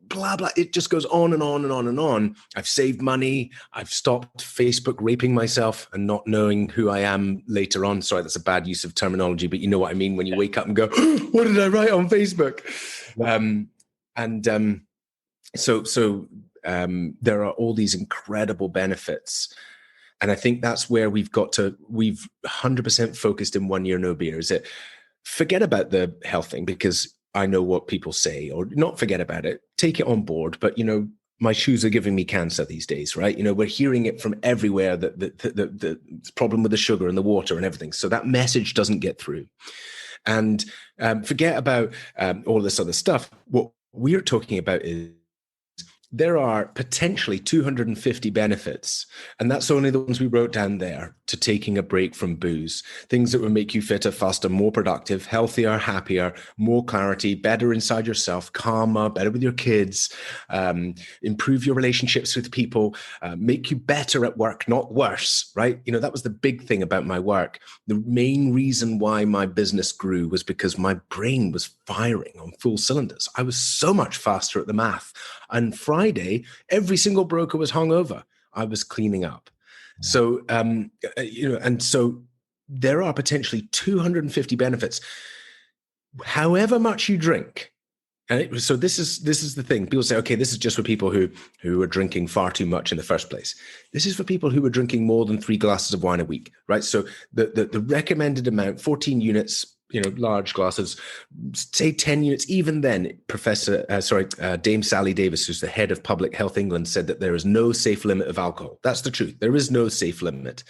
blah, blah. It just goes on and on and on and on. I've saved money. I've stopped Facebook raping myself and not knowing who I am later on. Sorry, that's a bad use of terminology, but you know what I mean when you wake up and go, what did I write on Facebook? So there are all these incredible benefits. And I think that's where we've 100% focused in 1 year no beer. Is it forget about the health thing, because I know what people say, or not forget about it, take it on board. But, my shoes are giving me cancer these days, right? We're hearing it from everywhere, that the problem with the sugar and the water and everything. So that message doesn't get through. And forget about all this other stuff. What we're talking about is there are potentially 250 benefits, and that's only the ones we wrote down there, to taking a break from booze. Things that will make you fitter, faster, more productive, healthier, happier, more clarity, better inside yourself, calmer, better with your kids, improve your relationships with people, make you better at work, not worse, right? That was the big thing about my work. The main reason why my business grew was because my brain was firing on full cylinders. I was so much faster at the math. And Friday, every single broker was hungover. I was cleaning up. So, and so there are potentially 250 benefits. However much you drink. And so this is the thing. People say, okay, this is just for people who are drinking far too much in the first place. This is for people who are drinking more than 3 glasses of wine a week, right? So the recommended amount, 14 units, large glasses, say 10 units. Even then, Dame Sally Davis, who's the head of Public Health England, said that there is no safe limit of alcohol. That's the truth. There is no safe limit.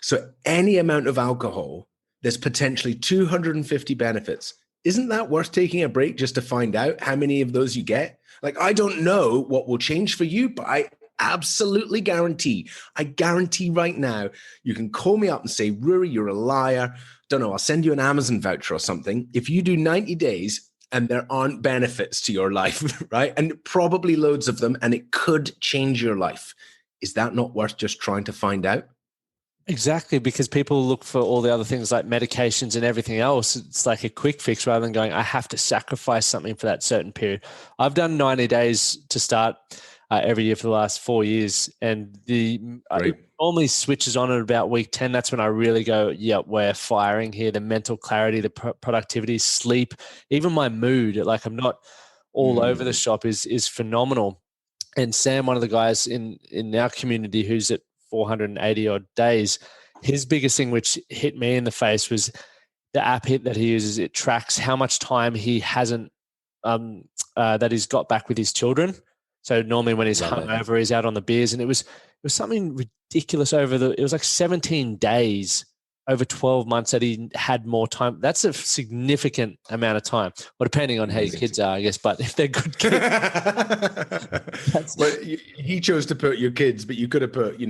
So any amount of alcohol, there's potentially 250 benefits. Isn't that worth taking a break just to find out how many of those you get? Like, I don't know what will change for you, but I absolutely guarantee right now, you can call me up and say, Ruari, you're a liar. Don't know, I'll send you an Amazon voucher or something. If you do 90 days and there aren't benefits to your life, right? And probably loads of them, and it could change your life. Is that not worth just trying to find out? Exactly, because people look for all the other things like medications and everything else. It's like a quick fix rather than going, I have to sacrifice something for that certain period. I've done 90 days to start every year for the last 4 years. And it normally switches on at about week 10. That's when I really go, yep, we're firing here. The mental clarity, the productivity, sleep, even my mood, like I'm not all over the shop is phenomenal. And Sam, one of the guys in our community who's at 480 odd days, his biggest thing which hit me in the face was the app that he uses. It tracks how much time he hasn't that he's got back with his children. So normally when he's hungover, he's out on the beers, and it was something ridiculous it was like 17 days over 12 months that he had more time. That's a significant amount of time. Well, depending on how your kids are, I guess, but if they're good kids. Well, he chose to put your kids, but you could have put,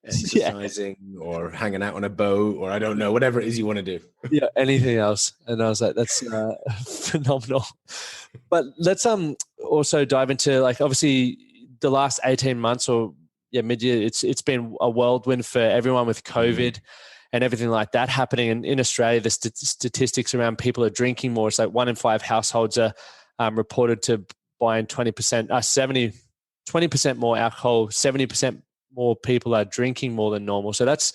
exercising or hanging out on a boat, or I don't know, whatever it is you want to do. Yeah, anything else. And I was like, that's phenomenal. But let's also dive into, like, obviously the last 18 months or mid-year, it's been a whirlwind for everyone with COVID and everything like that happening. And in Australia, the statistics around people are drinking more. It's like 1 in 5 households are reported to buying 20% more alcohol, 70% more people are drinking more than normal. So that's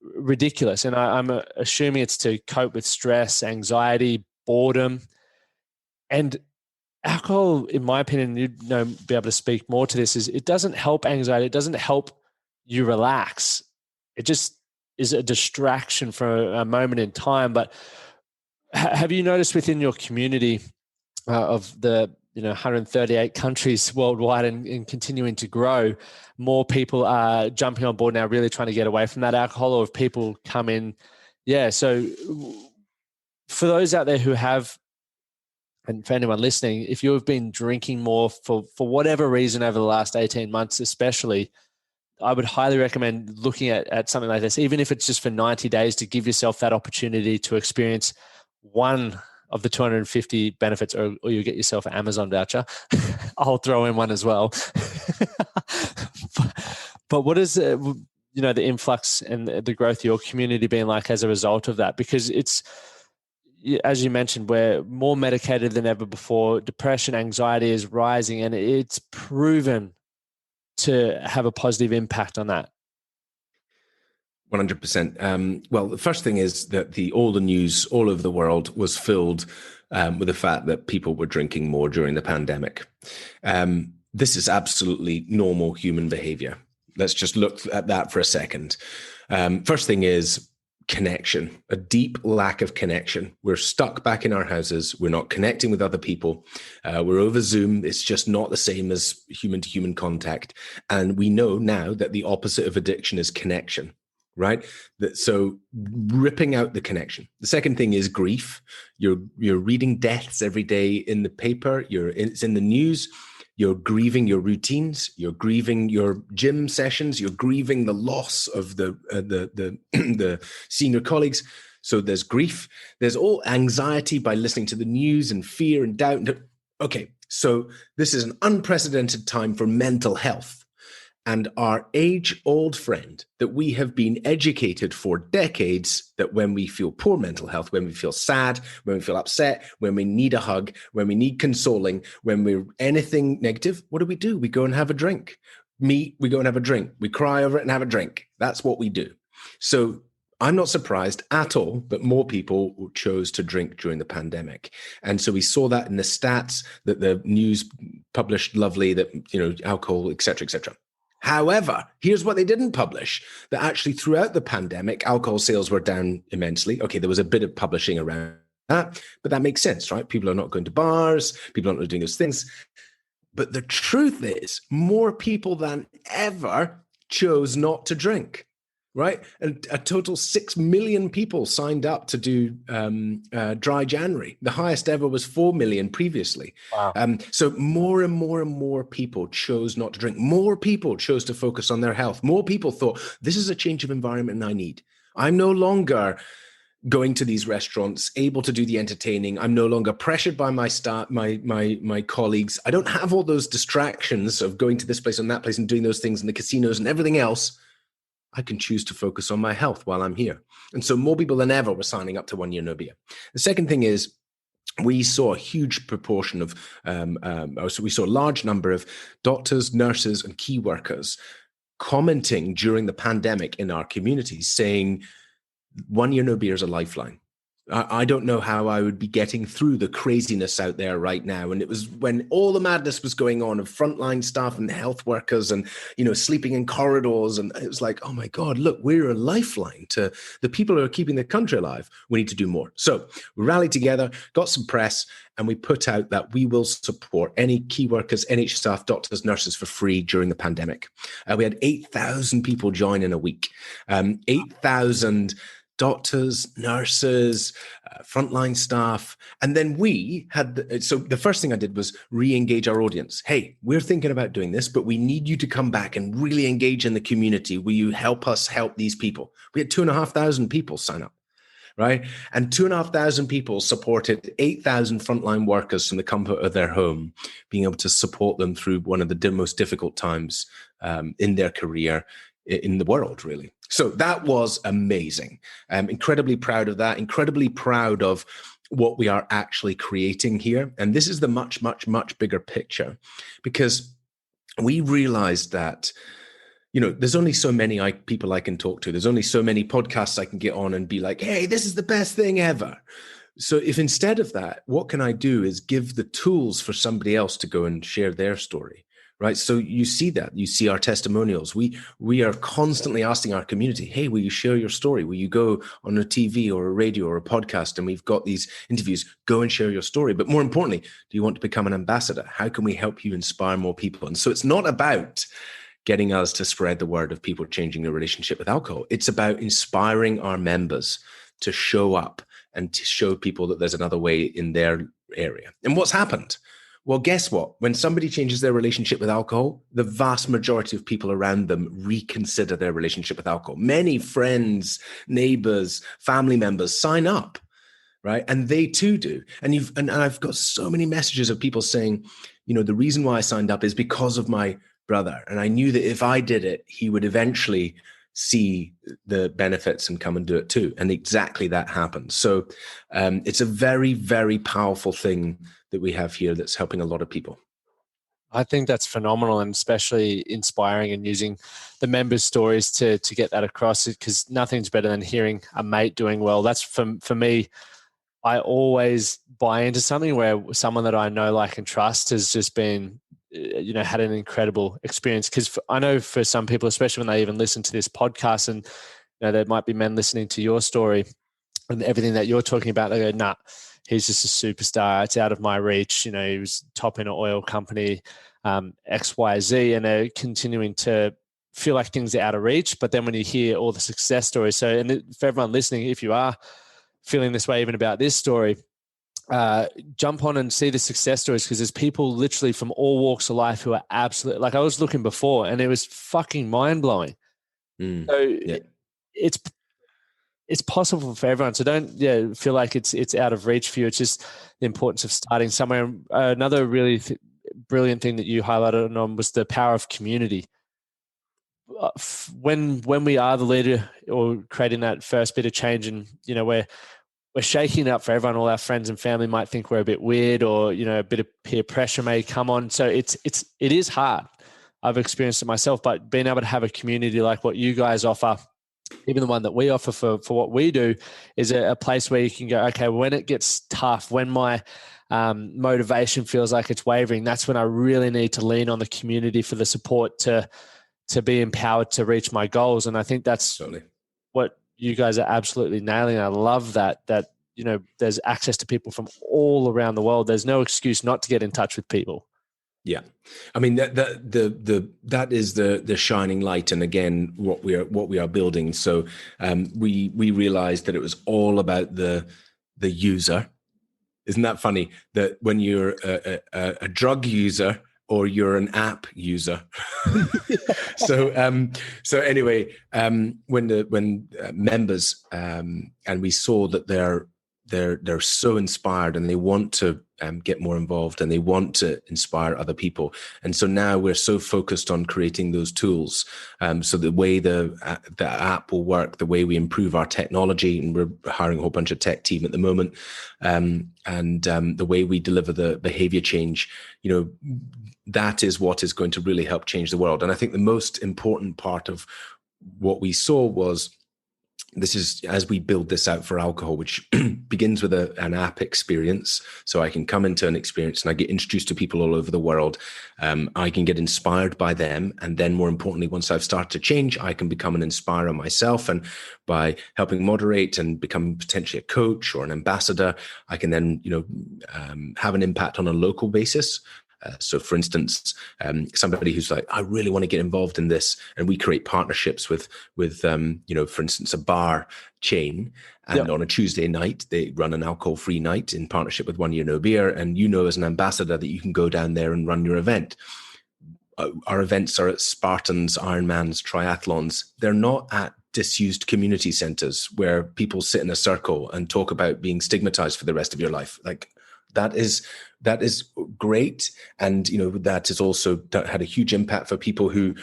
ridiculous. And I'm assuming it's to cope with stress, anxiety, boredom. And alcohol, in my opinion, you'd be able to speak more to this, is it doesn't help anxiety. It doesn't help you relax. It just is a distraction for a moment in time. But have you noticed within your community of the 138 countries worldwide and continuing to grow, more people are jumping on board now, really trying to get away from that alcohol, or if people come in? Yeah. So for those out there who have, and for anyone listening, if you have been drinking more for whatever reason over the last 18 months, especially, I would highly recommend looking at something like this, even if it's just for 90 days, to give yourself that opportunity to experience one of the 250 benefits, or you get yourself an Amazon voucher. I'll throw in one as well. But what is the influx and the growth of your community been like as a result of that? Because it's, as you mentioned, we're more medicated than ever before. Depression, anxiety is rising, and it's proven to have a positive impact on that. 100%. Well, the first thing is that all the news all over the world was filled with the fact that people were drinking more during the pandemic. This is absolutely normal human behavior. Let's just look at that for a second. First thing is, connection, a deep lack of connection. We're stuck back in our houses. We're not connecting with other people. We're over Zoom. It's just not the same as human to human contact. And we know now that the opposite of addiction is connection, right? So ripping out the connection. The second thing is grief. You're reading deaths every day in the paper. It's in the news. You're grieving your routines. You're grieving your gym sessions. You're grieving the loss of the the senior colleagues. So there's grief. There's all anxiety by listening to the news and fear and doubt. Okay, so this is an unprecedented time for mental health. And our age-old friend that we have been educated for decades, that when we feel poor mental health, when we feel sad, when we feel upset, when we need a hug, when we need consoling, when we're anything negative, what do? We go and have a drink. We go and have a drink. We cry over it and have a drink. That's what we do. So I'm not surprised at all that more people chose to drink during the pandemic. And so we saw that in the stats that the news published lovely, that, alcohol, et cetera, et cetera. However, here's what they didn't publish, that actually throughout the pandemic, alcohol sales were down immensely. Okay, there was a bit of publishing around that, but that makes sense, right? People are not going to bars, people aren't doing those things. But the truth is, more people than ever chose not to drink, right? And a total 6 million people signed up to do dry January. The highest ever was 4 million previously. Wow. So more and more and more people chose not to drink. More people chose to focus on their health. More people thought, this is a change of environment I need. I'm no longer going to these restaurants, able to do the entertaining. I'm no longer pressured by my staff, my colleagues. I don't have all those distractions of going to this place and that place and doing those things in the casinos and everything else. I can choose to focus on my health while I'm here. And so more people than ever were signing up to 1 Year No Beer. The second thing is, we saw a huge proportion of, so we saw a large number of doctors, nurses, and key workers commenting during the pandemic in our communities saying, 1 Year No Beer is a lifeline. I don't know how I would be getting through the craziness out there right now. And it was when all the madness was going on of frontline staff and health workers and, sleeping in corridors. And it was like, oh my God, look, we're a lifeline to the people who are keeping the country alive. We need to do more. So we rallied together, got some press, and we put out that we will support any key workers, NHS staff, doctors, nurses for free during the pandemic. We had 8,000 people join in a week. 8,000 doctors, nurses, frontline staff. And then we had, so the first thing I did was re-engage our audience. Hey, we're thinking about doing this, but we need you to come back and really engage in the community. Will you help us help these people? We had 2,500 people sign up, right? And 2,500 people supported 8,000 frontline workers from the comfort of their home, being able to support them through one of the most difficult times in their career in the world, really. So that was amazing. I'm incredibly proud of that, incredibly proud of what we are actually creating here. And this is the much, much, much bigger picture, because we realized that, there's only so many people I can talk to. There's only so many podcasts I can get on and be like, hey, this is the best thing ever. So if instead of that, what can I do is give the tools for somebody else to go and share their story. Right. So you see that, you see our testimonials. We are constantly asking our community, hey, will you share your story? Will you go on a TV or a radio or a podcast? And we've got these interviews, go and share your story. But more importantly, do you want to become an ambassador? How can we help you inspire more people? And so it's not about getting us to spread the word of people changing their relationship with alcohol. It's about inspiring our members to show up and to show people that there's another way in their area. And what's happened? Well, guess what? When somebody changes their relationship with alcohol, the vast majority of people around them reconsider their relationship with alcohol. Many friends, neighbors, family members sign up, right? And they too do. And I've got so many messages of people saying, the reason why I signed up is because of my brother. And I knew that if I did it, he would eventually see the benefits and come and do it too. And exactly that happened. So it's a very, very powerful thing that we have here that's helping a lot of people. I think that's phenomenal, and especially inspiring, and using the members' stories to get that across, because nothing's better than hearing a mate doing well. That's for me. I always buy into something where someone that I know, like, and trust has just been, had an incredible experience. Because I know for some people, especially when they even listen to this podcast and there might be men listening to your story and everything that you're talking about. They go, nah, he's just a superstar. It's out of my reach. He was top in an oil company, XYZ, and they're continuing to feel like things are out of reach. But then when you hear all the success stories, and for everyone listening, if you are feeling this way even about this story, jump on and see the success stories, because there's people literally from all walks of life who are absolutely, like I was looking before and it was fucking mind-blowing. So it's possible for everyone. So don't feel like it's out of reach for you. It's just the importance of starting somewhere. Another really brilliant thing that you highlighted on was the power of community. When we are the leader or creating that first bit of change, and we're shaking it up for everyone, all our friends and family might think we're a bit weird, or a bit of peer pressure may come on. So it is hard. I've experienced it myself, but being able to have a community like what you guys offer, even the one that we offer for what we do, is a place where you can go, okay, when it gets tough, when my motivation feels like it's wavering, that's when I really need to lean on the community for the support to be empowered to reach my goals. And I think that's what you guys are absolutely nailing. I love that there's access to people from all around the world. There's no excuse not to get in touch with people. Yeah, I mean that is the shining light, and again what we are building. So we realized that it was all about the user. Isn't that funny that when you're a drug user or you're an app user? So anyway, when members and we saw that they're so inspired and they want to get more involved and they want to inspire other people. And so now we're so focused on creating those tools. So the way the app will work, the way we improve our technology, and we're hiring a whole bunch of tech team at the moment, and the way we deliver the behavior change, that is what is going to really help change the world. And I think the most important part of what we saw was, this is as we build this out for alcohol, which begins with an app experience. So I can come into an experience and I get introduced to people all over the world. I can get inspired by them. And then more importantly, once I've started to change, I can become an inspirer myself. And by helping moderate and become potentially a coach or an ambassador, I can then, have an impact on a local basis. So for instance, somebody who's like, I really want to get involved in this, and we create partnerships with for instance, a bar chain, and on a Tuesday night, they run an alcohol-free night in partnership with 1 Year No Beer, and as an ambassador that you can go down there and run your event. Our events are at Spartans, Ironmans, triathlons. They're not at disused community centers where people sit in a circle and talk about being stigmatized for the rest of your life. Like, that is great, and that has also had a huge impact for people who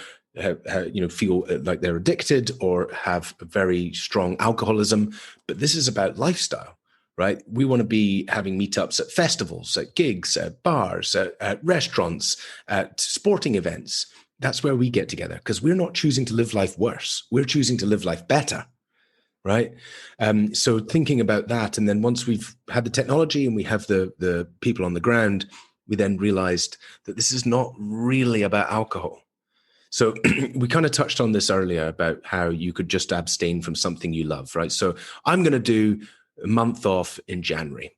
feel like they're addicted or have a very strong alcoholism. But this is about lifestyle, right? We want to be having meetups at festivals, at gigs, at bars, at restaurants, at sporting events. That's where we get together, because we're not choosing to live life worse. We're choosing to live life better. Right. So thinking about that, and then once we've had the technology and we have the people on the ground, we then realized that this is not really about alcohol. So we kind of touched on this earlier about how you could just abstain from something you love, right? So I'm going to do a month off in January.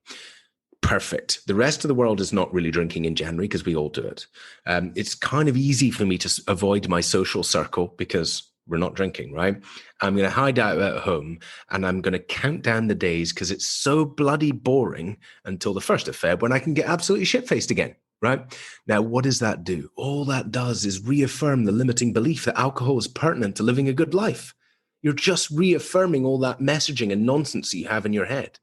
Perfect. The rest of the world is not really drinking in January because we all do it. It's kind of easy for me to avoid my social circle because we're not drinking, right? I'm going to hide out at home and I'm going to count down the days because it's so bloody boring until the 1st of Feb when I can get absolutely shit-faced again, right? Now, what does that do? All that does is reaffirm the limiting belief that alcohol is pertinent to living a good life. You're just reaffirming all that messaging and nonsense you have in your head.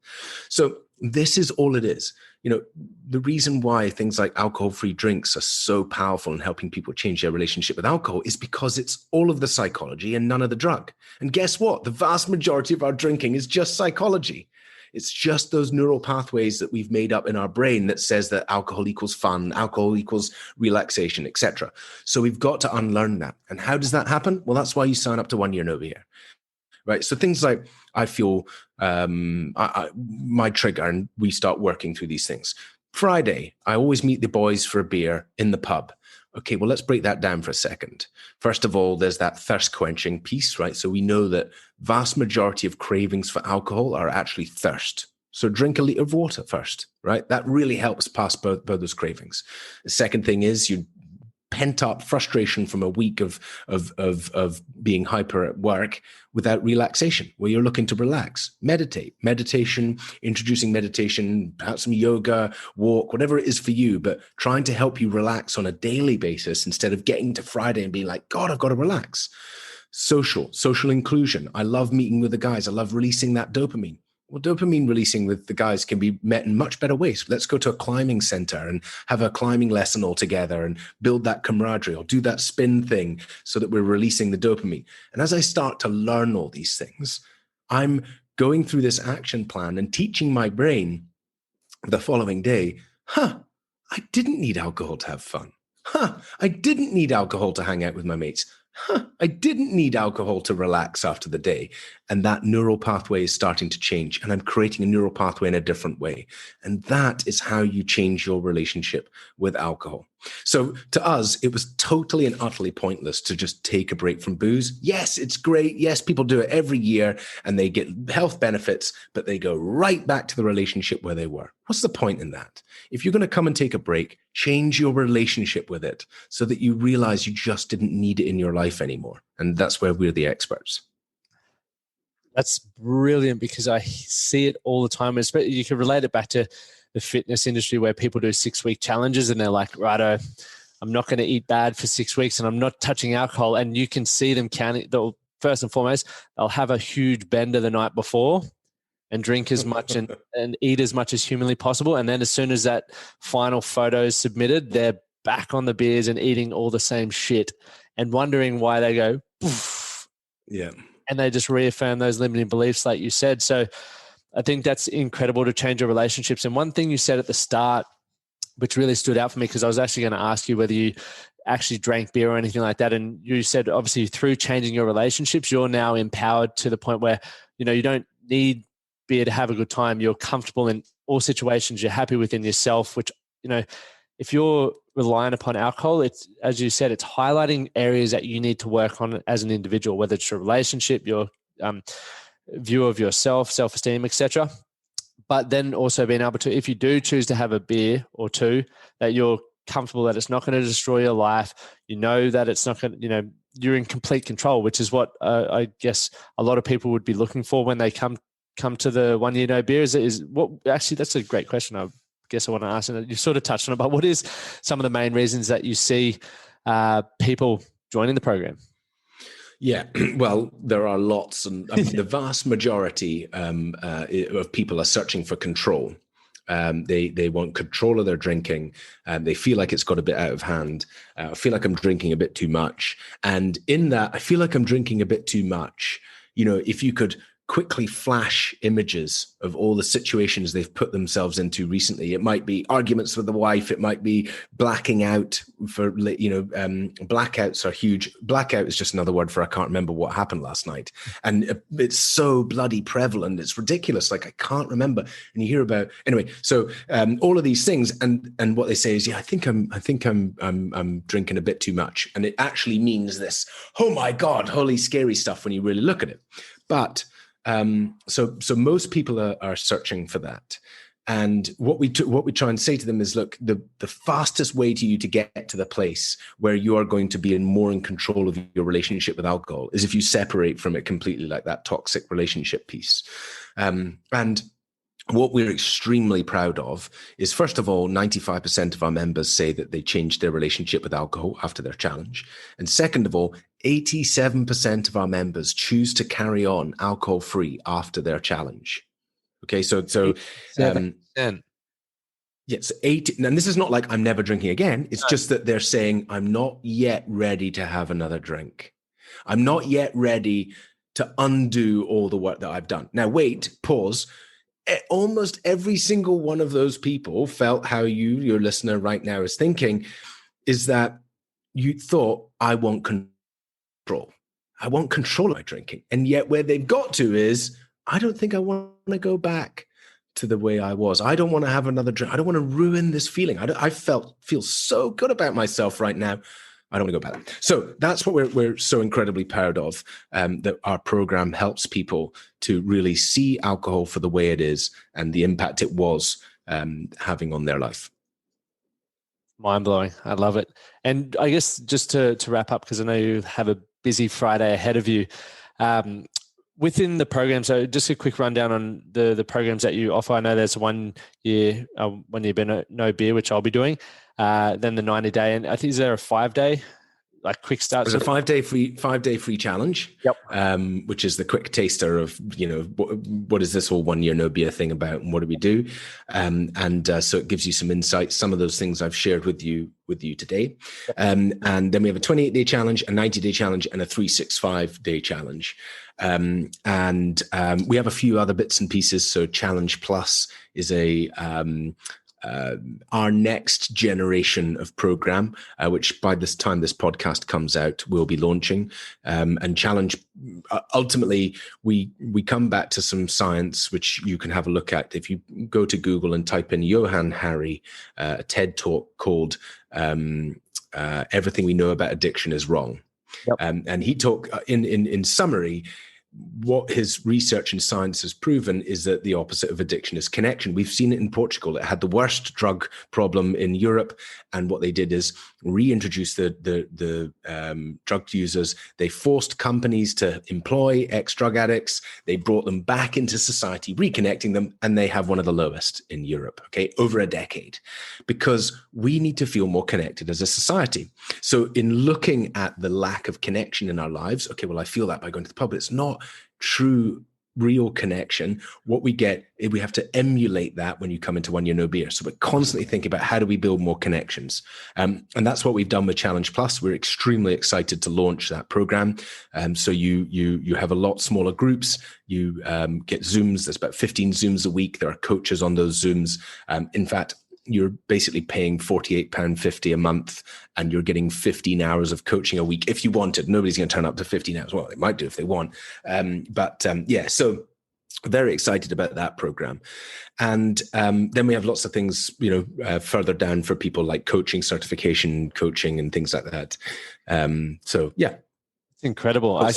So this is all it is. The reason why things like alcohol-free drinks are so powerful in helping people change their relationship with alcohol is because it's all of the psychology and none of the drug. And guess what? The vast majority of our drinking is just psychology. It's just those neural pathways that we've made up in our brain that says that alcohol equals fun, alcohol equals relaxation, etc. So we've got to unlearn that. And how does that happen? Well, that's why you sign up to 1 Year No Beer. Right. So things like, I feel my trigger, and we start working through these things. Friday, I always meet the boys for a beer in the pub. Okay, well, let's break that down for a second. First of all, there's that thirst quenching piece, right? So we know that vast majority of cravings for alcohol are actually thirst. So drink a liter of water first, right? That really helps pass both those cravings. The second thing is you pent up frustration from a week of being hyper at work without relaxation, where you're looking to relax. Meditation, introducing meditation, perhaps some yoga, walk, whatever it is for you, but trying to help you relax on a daily basis instead of getting to Friday and being like, God, I've got to relax. Social inclusion. I love meeting with the guys. I love releasing that dopamine. Well, dopamine releasing with the guys can be met in much better ways. Let's go to a climbing center and have a climbing lesson all together and build that camaraderie, or do that spin thing so that we're releasing the dopamine. And as I start to learn all these things, I'm going through this action plan and teaching my brain the following day, I didn't need alcohol to have fun. I didn't need alcohol to hang out with my mates. I didn't need alcohol to relax after the day. And that neural pathway is starting to change. And I'm creating a neural pathway in a different way. And that is how you change your relationship with alcohol. So to us, it was totally and utterly pointless to just take a break from booze. Yes, it's great. Yes, people do it every year and they get health benefits, but they go right back to the relationship where they were. What's the point in that? If you're going to come and take a break, change your relationship with it so that you realize you just didn't need it in your life anymore. And that's where we're the experts. That's brilliant, because I see it all the time. Especially, you can relate it back to the fitness industry where people do 6-week challenges and they're like, righto, I'm not going to eat bad for 6 weeks and I'm not touching alcohol. And you can see them counting. First and foremost, they'll have a huge bender the night before and drink as much and eat as much as humanly possible. And then as soon as that final photo is submitted, they're back on the beers and eating all the same shit and wondering why they go, poof. Yeah. And they just reaffirm those limiting beliefs like you said. So I think that's incredible to change your relationships. And one thing you said at the start, which really stood out for me, because I was actually going to ask you whether you actually drank beer or anything like that. And you said, obviously, through changing your relationships, you're now empowered to the point where, you don't need beer to have a good time. You're comfortable in all situations. You're happy within yourself, which, if you're relying upon alcohol, it's, as you said, it's highlighting areas that you need to work on as an individual, whether it's your relationship, your view of yourself, self-esteem, etc. But then also being able to, if you do choose to have a beer or two, that you're comfortable that it's not going to destroy your life. You know that it's not going to, you're in complete control, which is what I guess a lot of people would be looking for when they come to the 1 year no beer. Is what actually, that's a great question. I guess I want to ask, and you sort of touched on it, but what is some of the main reasons that you see people joining the program? Yeah, well, there are lots, and the vast majority of people are searching for control. They want control of their drinking. They feel like it's got a bit out of hand. I feel like I'm drinking a bit too much. And in that, I feel like I'm drinking a bit too much. If you could quickly flash images of all the situations they've put themselves into recently. It might be arguments with the wife. It might be blacking out for, blackouts are huge. Blackout is just another word for I can't remember what happened last night. And it's so bloody prevalent. It's ridiculous. Like I can't remember. And you hear about, anyway, so all of these things and what they say is, yeah, I think I'm drinking a bit too much. And it actually means this, oh my God, holy scary stuff when you really look at it. But so most people are searching for that. And what we try and say to them is, look, the fastest way to you to get to the place where you are going to be more in control of your relationship with alcohol is if you separate from it completely, like that toxic relationship piece. And what we're extremely proud of is, first of all, 95% of our members say that they changed their relationship with alcohol after their challenge. And second of all, 87% of our members choose to carry on alcohol-free after their challenge. Okay, so yes, 80. And this is not like I'm never drinking again. It's just that they're saying, I'm not yet ready to have another drink. I'm not yet ready to undo all the work that I've done. Now, wait, pause. Almost every single one of those people felt how your listener right now is thinking, is that you thought, I want control. I want control of my drinking. And yet where they've got to is, I don't think I want to go back to the way I was. I don't want to have another drink. I don't want to ruin this feeling. I feel so good about myself right now. I don't want to go back. So that's what we're so incredibly proud of, that our program helps people to really see alcohol for the way it is and the impact it was having on their life. Mind-blowing. I love it. And I guess just to wrap up, because I know you have a busy Friday ahead of you, within the program, so just a quick rundown on the programs that you offer. I know there's 1 year no beer, which I'll be doing. Then the 90-day, and I think is there a 5-day, like quick start? There's a 5-day free challenge. Yep. Which is the quick taster of, what is this whole 1 year no beer thing about, and what do we do? So it gives you some insights. Some of those things I've shared with you today. And then we have a 28-day challenge, a 90-day challenge, and a 365-day challenge. We have a few other bits and pieces. So Challenge Plus is our next generation of program, which by this time this podcast comes out, we'll be launching. And Challenge, ultimately, we come back to some science, which you can have a look at. If you go to Google and type in Johann Hari, a TED talk called Everything We Know About Addiction is Wrong. Yep. And he talked in summary, what his research and science has proven is that the opposite of addiction is connection. We've seen it in Portugal. It had the worst drug problem in Europe. And what they did is reintroduce the drug users. They forced companies to employ ex-drug addicts. They brought them back into society, reconnecting them, and they have one of the lowest in Europe, over a decade, because we need to feel more connected as a society. So in looking at the lack of connection in our lives, I feel that by going to the pub. It's not true, real connection. What we get, we have to emulate that when you come into 1 year no beer. So we're constantly thinking about how do we build more connections. And that's what we've done with Challenge Plus. We're extremely excited to launch that program. So you have a lot smaller groups. You get Zooms. There's about 15 Zooms a week. There are coaches on those Zooms. In fact, you're basically paying £48.50 a month, and you're getting 15 hours of coaching a week if you wanted. Nobody's going to turn up to 15 hours. Well, they might do if they want. So very excited about that program. And then we have lots of things, further down for people like coaching, certification coaching, and things like that. It's incredible. I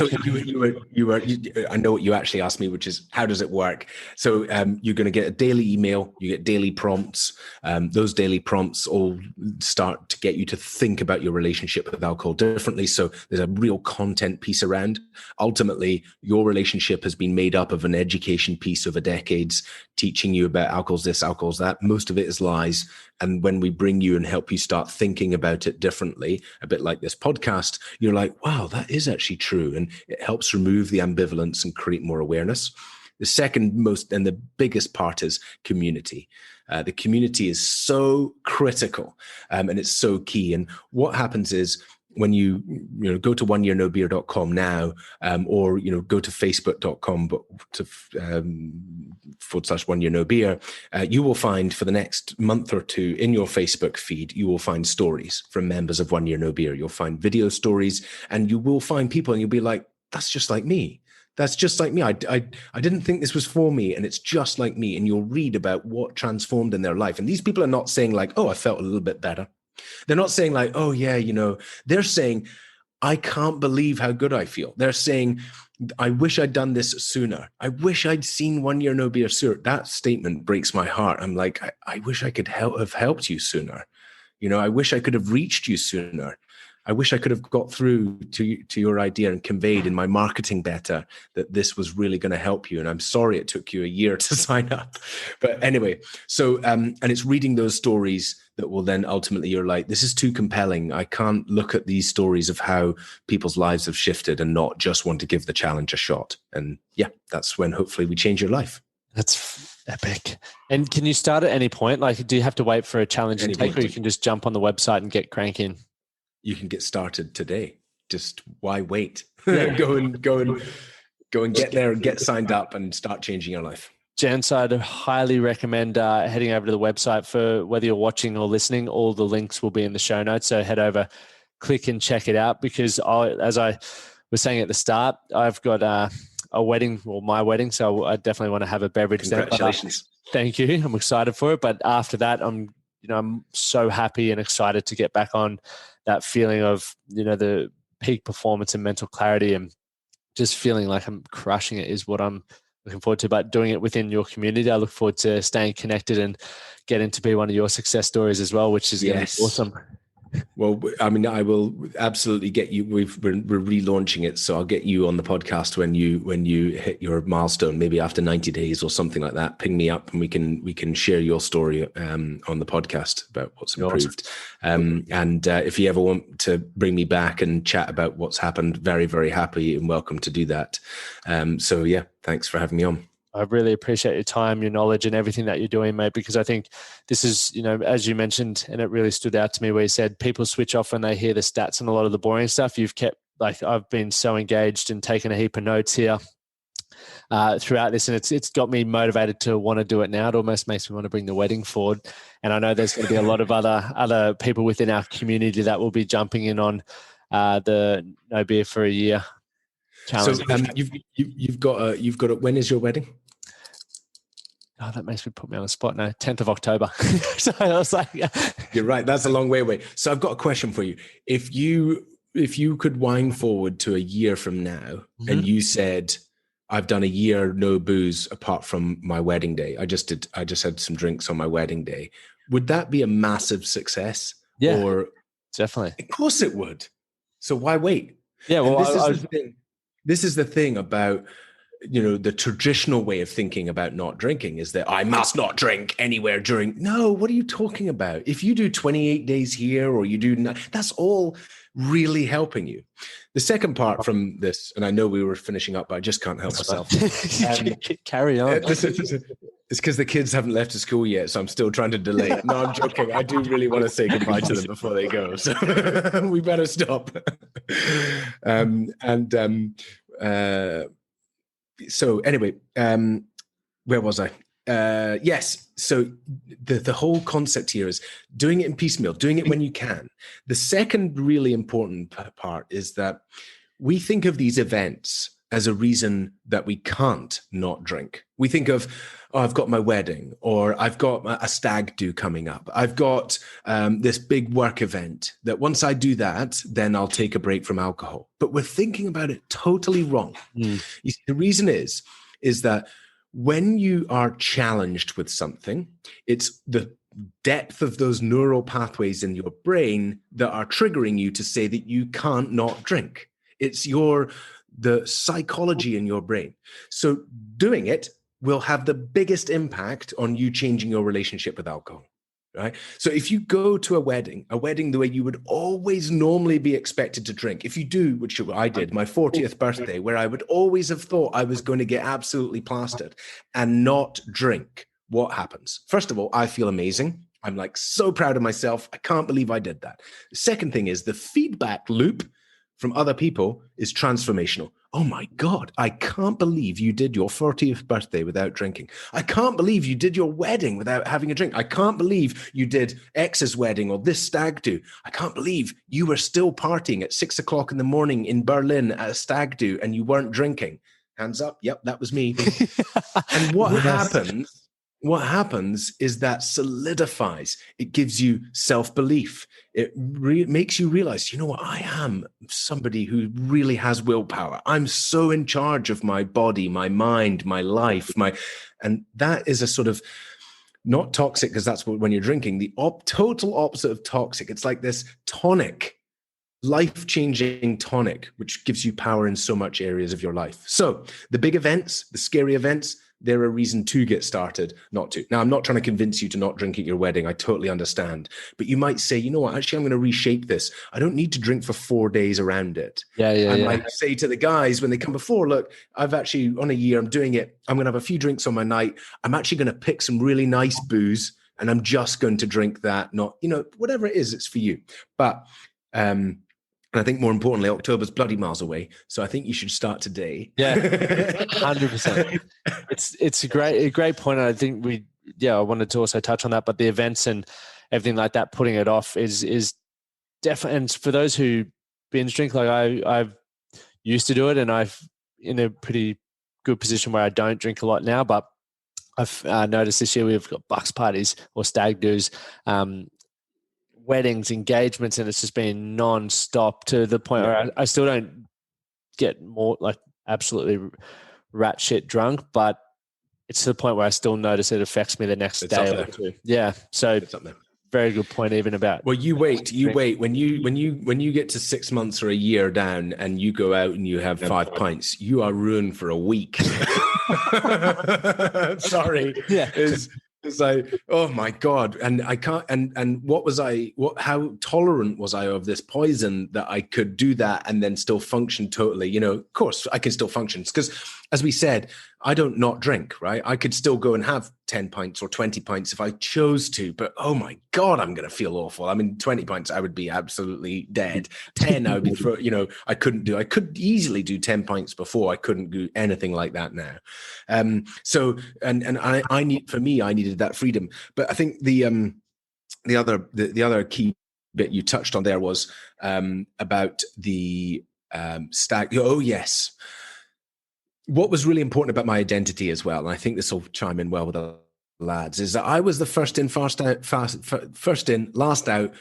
know what you actually asked me, which is how does it work? So you're going to get a daily email, you get daily prompts. Those daily prompts all start to get you to think about your relationship with alcohol differently. So there's a real content piece around. Ultimately, your relationship has been made up of an education piece over decades, teaching you about alcohol's this, alcohol's that. Most of it is lies. And when we bring you and help you start thinking about it differently, a bit like this podcast, you're like, wow, that is actually true. And it helps remove the ambivalence and create more awareness. The second most and the biggest part is community. The community is so critical and it's so key. And what happens is when you go to oneyearnobeer.com now, or go to facebook.com /1yearnobeer, you will find for the next month or two in your Facebook feed, you will find stories from members of 1 Year No Beer. You'll find video stories, and you will find people, and you'll be like, that's just like me. That's just like me. I didn't think this was for me, and it's just like me. And you'll read about what transformed in their life. And these people are not saying like, oh, I felt a little bit better. They're not saying like, oh yeah, they're saying, I can't believe how good I feel. They're saying, I wish I'd done this sooner. I wish I'd seen 1 Year No Beer sooner. That statement breaks my heart. I'm like, I wish I could have helped you sooner. I wish I could have reached you sooner. I wish I could have got through to your idea and conveyed in my marketing better that this was really going to help you. And I'm sorry it took you a year to sign up. But anyway, so, and it's reading those stories that will then ultimately you're like, this is too compelling. I can't look at these stories of how people's lives have shifted and not just want to give the challenge a shot. And yeah, that's when hopefully we change your life. That's epic. And can you start at any point? Like, do you have to wait for a challenge and take, or you can just jump on the website and get cranking? You can get started today. Just why wait? Go and get there and get signed up and start changing your life. Gents, I'd highly recommend heading over to the website for whether you're watching or listening. All the links will be in the show notes. So head over, click and check it out, because as I was saying at the start, I've got a wedding, or my wedding. So I definitely want to have a beverage there. Congratulations. Thank you. I'm excited for it. But after that, I'm so happy and excited to get back on that feeling of, the peak performance and mental clarity, and just feeling like I'm crushing it is what I'm looking forward to. But doing it within your community, I look forward to staying connected and getting to be one of your success stories as well, which is going to be awesome. Well, I mean, I will absolutely get you. We're relaunching it, so I'll get you on the podcast when you hit your milestone, maybe after 90 days or something like that. Ping me up, and we can share your story on the podcast about what's improved. Awesome. And if you ever want to bring me back and chat about what's happened, very, very happy and welcome to do that. So yeah, thanks for having me on. I really appreciate your time, your knowledge, and everything that you're doing, mate, because I think this is, as you mentioned, and it really stood out to me where you said people switch off when they hear the stats and a lot of the boring stuff. You've kept, I've been so engaged and taken a heap of notes here throughout this, and it's got me motivated to want to do it now. It almost makes me want to bring the wedding forward. And I know there's going to be a lot of other people within our community that will be jumping in on the No Beer for a Year challenge. So you've got when is your wedding? Oh, that makes me put me on the spot now. 10th of October. So I was like, yeah. You're right. That's a long way away. So I've got a question for you. If you could wind forward to a year from now, and you said, I've done a year no booze apart from my wedding day. I just had some drinks on my wedding day. Would that be a massive success? Yeah, or definitely. Of course it would. So why wait? Yeah, well, this is the thing about, the traditional way of thinking about not drinking is that I must not drink anywhere during. No, what are you talking about? If you do 28 days here, or you do, that's all really helping you. The second part from this, and I know we were finishing up, but I just can't help myself. Carry on. It's because the kids haven't left to school yet, so I'm still trying to delay. No, I'm joking. I do really want to say goodbye to them before they go, so we better stop. So anyway, where was I? Yes. So the whole concept here is doing it in piecemeal, doing it when you can. The second really important part is that we think of these events as a reason that we can't not drink. We think of, I've got my wedding, or I've got a stag do coming up. I've got this big work event that once I do that, then I'll take a break from alcohol. But we're thinking about it totally wrong. You see, the reason is that when you are challenged with something, it's the depth of those neural pathways in your brain that are triggering you to say that you can't not drink. It's the psychology in your brain. So doing it will have the biggest impact on you changing your relationship with alcohol, right? So if you go to a wedding the way you would always normally be expected to drink, if you do, which I did, my 40th birthday, where I would always have thought I was going to get absolutely plastered and not drink, what happens? First of all, I feel amazing. I'm like so proud of myself. I can't believe I did that. The second thing is the feedback loop from other people is transformational. Oh my God, I can't believe you did your 40th birthday without drinking. I can't believe you did your wedding without having a drink. I can't believe you did X's wedding or this stag do. I can't believe you were still partying at 6 o'clock in the morning in Berlin at a stag do and you weren't drinking. Hands up. Yep, that was me. And what happens is that solidifies. It gives you self-belief. It makes you realize, you know what, I am somebody who really has willpower. I'm so in charge of my body, my mind, my life, and that is a sort of not toxic, because that's what, when you're drinking, the total opposite of toxic. It's like this tonic, life-changing tonic, which gives you power in so much areas of your life. So the big events, the scary events, they're a reason to get started, not to. Now, I'm not trying to convince you to not drink at your wedding. I totally understand. But you might say, you know what, actually, I'm going to reshape this. I don't need to drink for 4 days around it. I might say to the guys when they come before, look, I've actually, on a year, I'm doing it. I'm going to have a few drinks on my night. I'm actually going to pick some really nice booze, and I'm just going to drink that, not, whatever it is, it's for you. But, and I think more importantly, October's bloody miles away. So I think you should start today. Yeah, 100%. It's a great point. And I think I wanted to also touch on that, but the events and everything like that, putting it off is definitely, and for those who binge drink, like I've used to do it, and I've in a pretty good position where I don't drink a lot now, but I've noticed this year we've got bucks parties or stag do's, weddings, engagements, and it's just been non-stop to the point where I still don't get more like absolutely rat shit drunk, but it's to the point where I still notice it affects me the next day or two. Yeah. So very good point even about. Well, you wait. When you get to 6 months or a year down and you go out and you have 5 pints, you are ruined for a week. Sorry. Yeah. It's like, oh my God. And I can't, and how tolerant was I of this poison that I could do that and then still function totally, you know, of course I can still function because as we said, I don't not drink, right? I could still go and have 10 pints or 20 pints if I chose to, but oh my God, I'm going to feel awful. I mean, 20 pints, I would be absolutely dead. 10, I would be, I could easily do 10 pints before. I couldn't do anything like that now. I needed that freedom. But I think the other key bit you touched on there was about the stag. Oh, yes. What was really important about my identity as well, and I think this will chime in well with the lads, is that I was the first in, last out,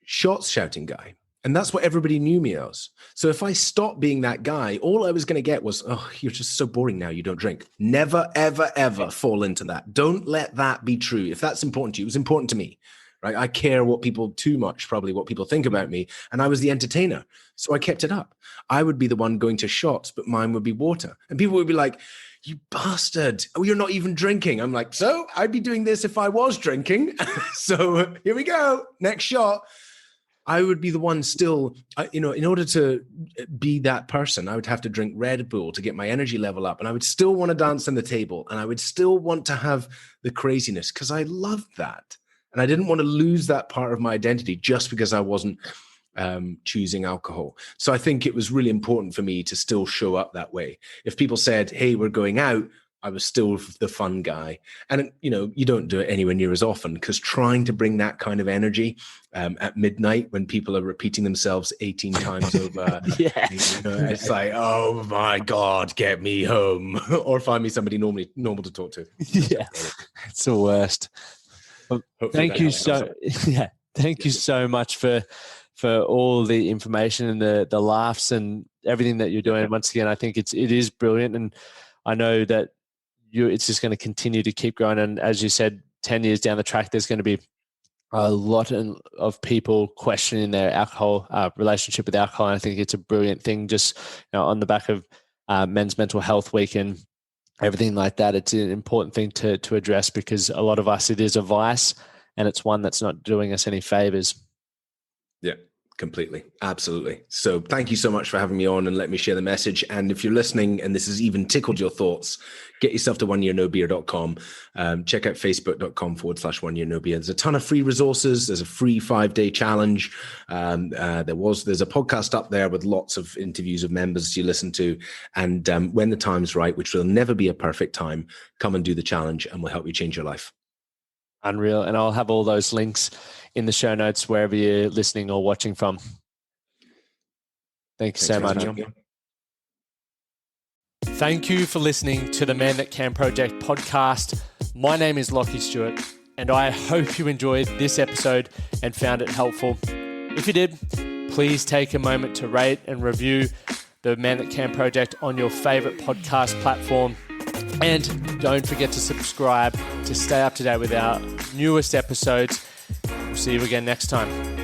shots shouting guy. And that's what everybody knew me as. So if I stopped being that guy, all I was going to get was, oh, you're just so boring now, you don't drink. Never, ever, ever fall into that. Don't let that be true. If that's important to you, it was important to me. Right? I care what people think about me. And I was the entertainer. So I kept it up. I would be the one going to shots, but mine would be water. And people would be like, you bastard. Oh, you're not even drinking. I'm like, so I'd be doing this if I was drinking. So here we go. Next shot. I would be the one still, in order to be that person, I would have to drink Red Bull to get my energy level up. And I would still want to dance on the table. And I would still want to have the craziness because I loved that. And I didn't want to lose that part of my identity just because I wasn't choosing alcohol. So I think it was really important for me to still show up that way. If people said, hey, we're going out, I was still the fun guy. And, you don't do it anywhere near as often because trying to bring that kind of energy at midnight when people are repeating themselves 18 times over, it's like, oh my God, get me home or find me somebody normal to talk to. Yeah, it's the worst. Well, thank you so much for all the information and the laughs and everything that you're doing. Once again, I think it is brilliant, and I know that it's just going to continue to keep growing. And as you said, 10 years down the track, there's going to be a lot of people questioning their alcohol relationship with alcohol. And I think it's a brilliant thing. Just on the back of Men's Mental Health Week and everything like that, it's an important thing to address because a lot of us, it is a vice and it's one that's not doing us any favors. Yeah, completely. Absolutely. So thank you so much for having me on and let me share the message. And if you're listening and this has even tickled your thoughts, get yourself to oneyearnobeer.com. Check out facebook.com/oneyearnobeer. There's a ton of free resources. There's a free 5-day challenge. There's a podcast up there with lots of interviews of members you listen to. And when the time's right, which will never be a perfect time, come and do the challenge and we'll help you change your life. Unreal. And I'll have all those links in the show notes wherever you're listening or watching from. Thanks so much. Thank you for listening to the Man That Can Project podcast. My name is Lachlan Stuart, and I hope you enjoyed this episode and found it helpful. If you did, please take a moment to rate and review the Man That Can Project on your favorite podcast platform. And don't forget to subscribe to stay up to date with our newest episodes. We'll see you again next time.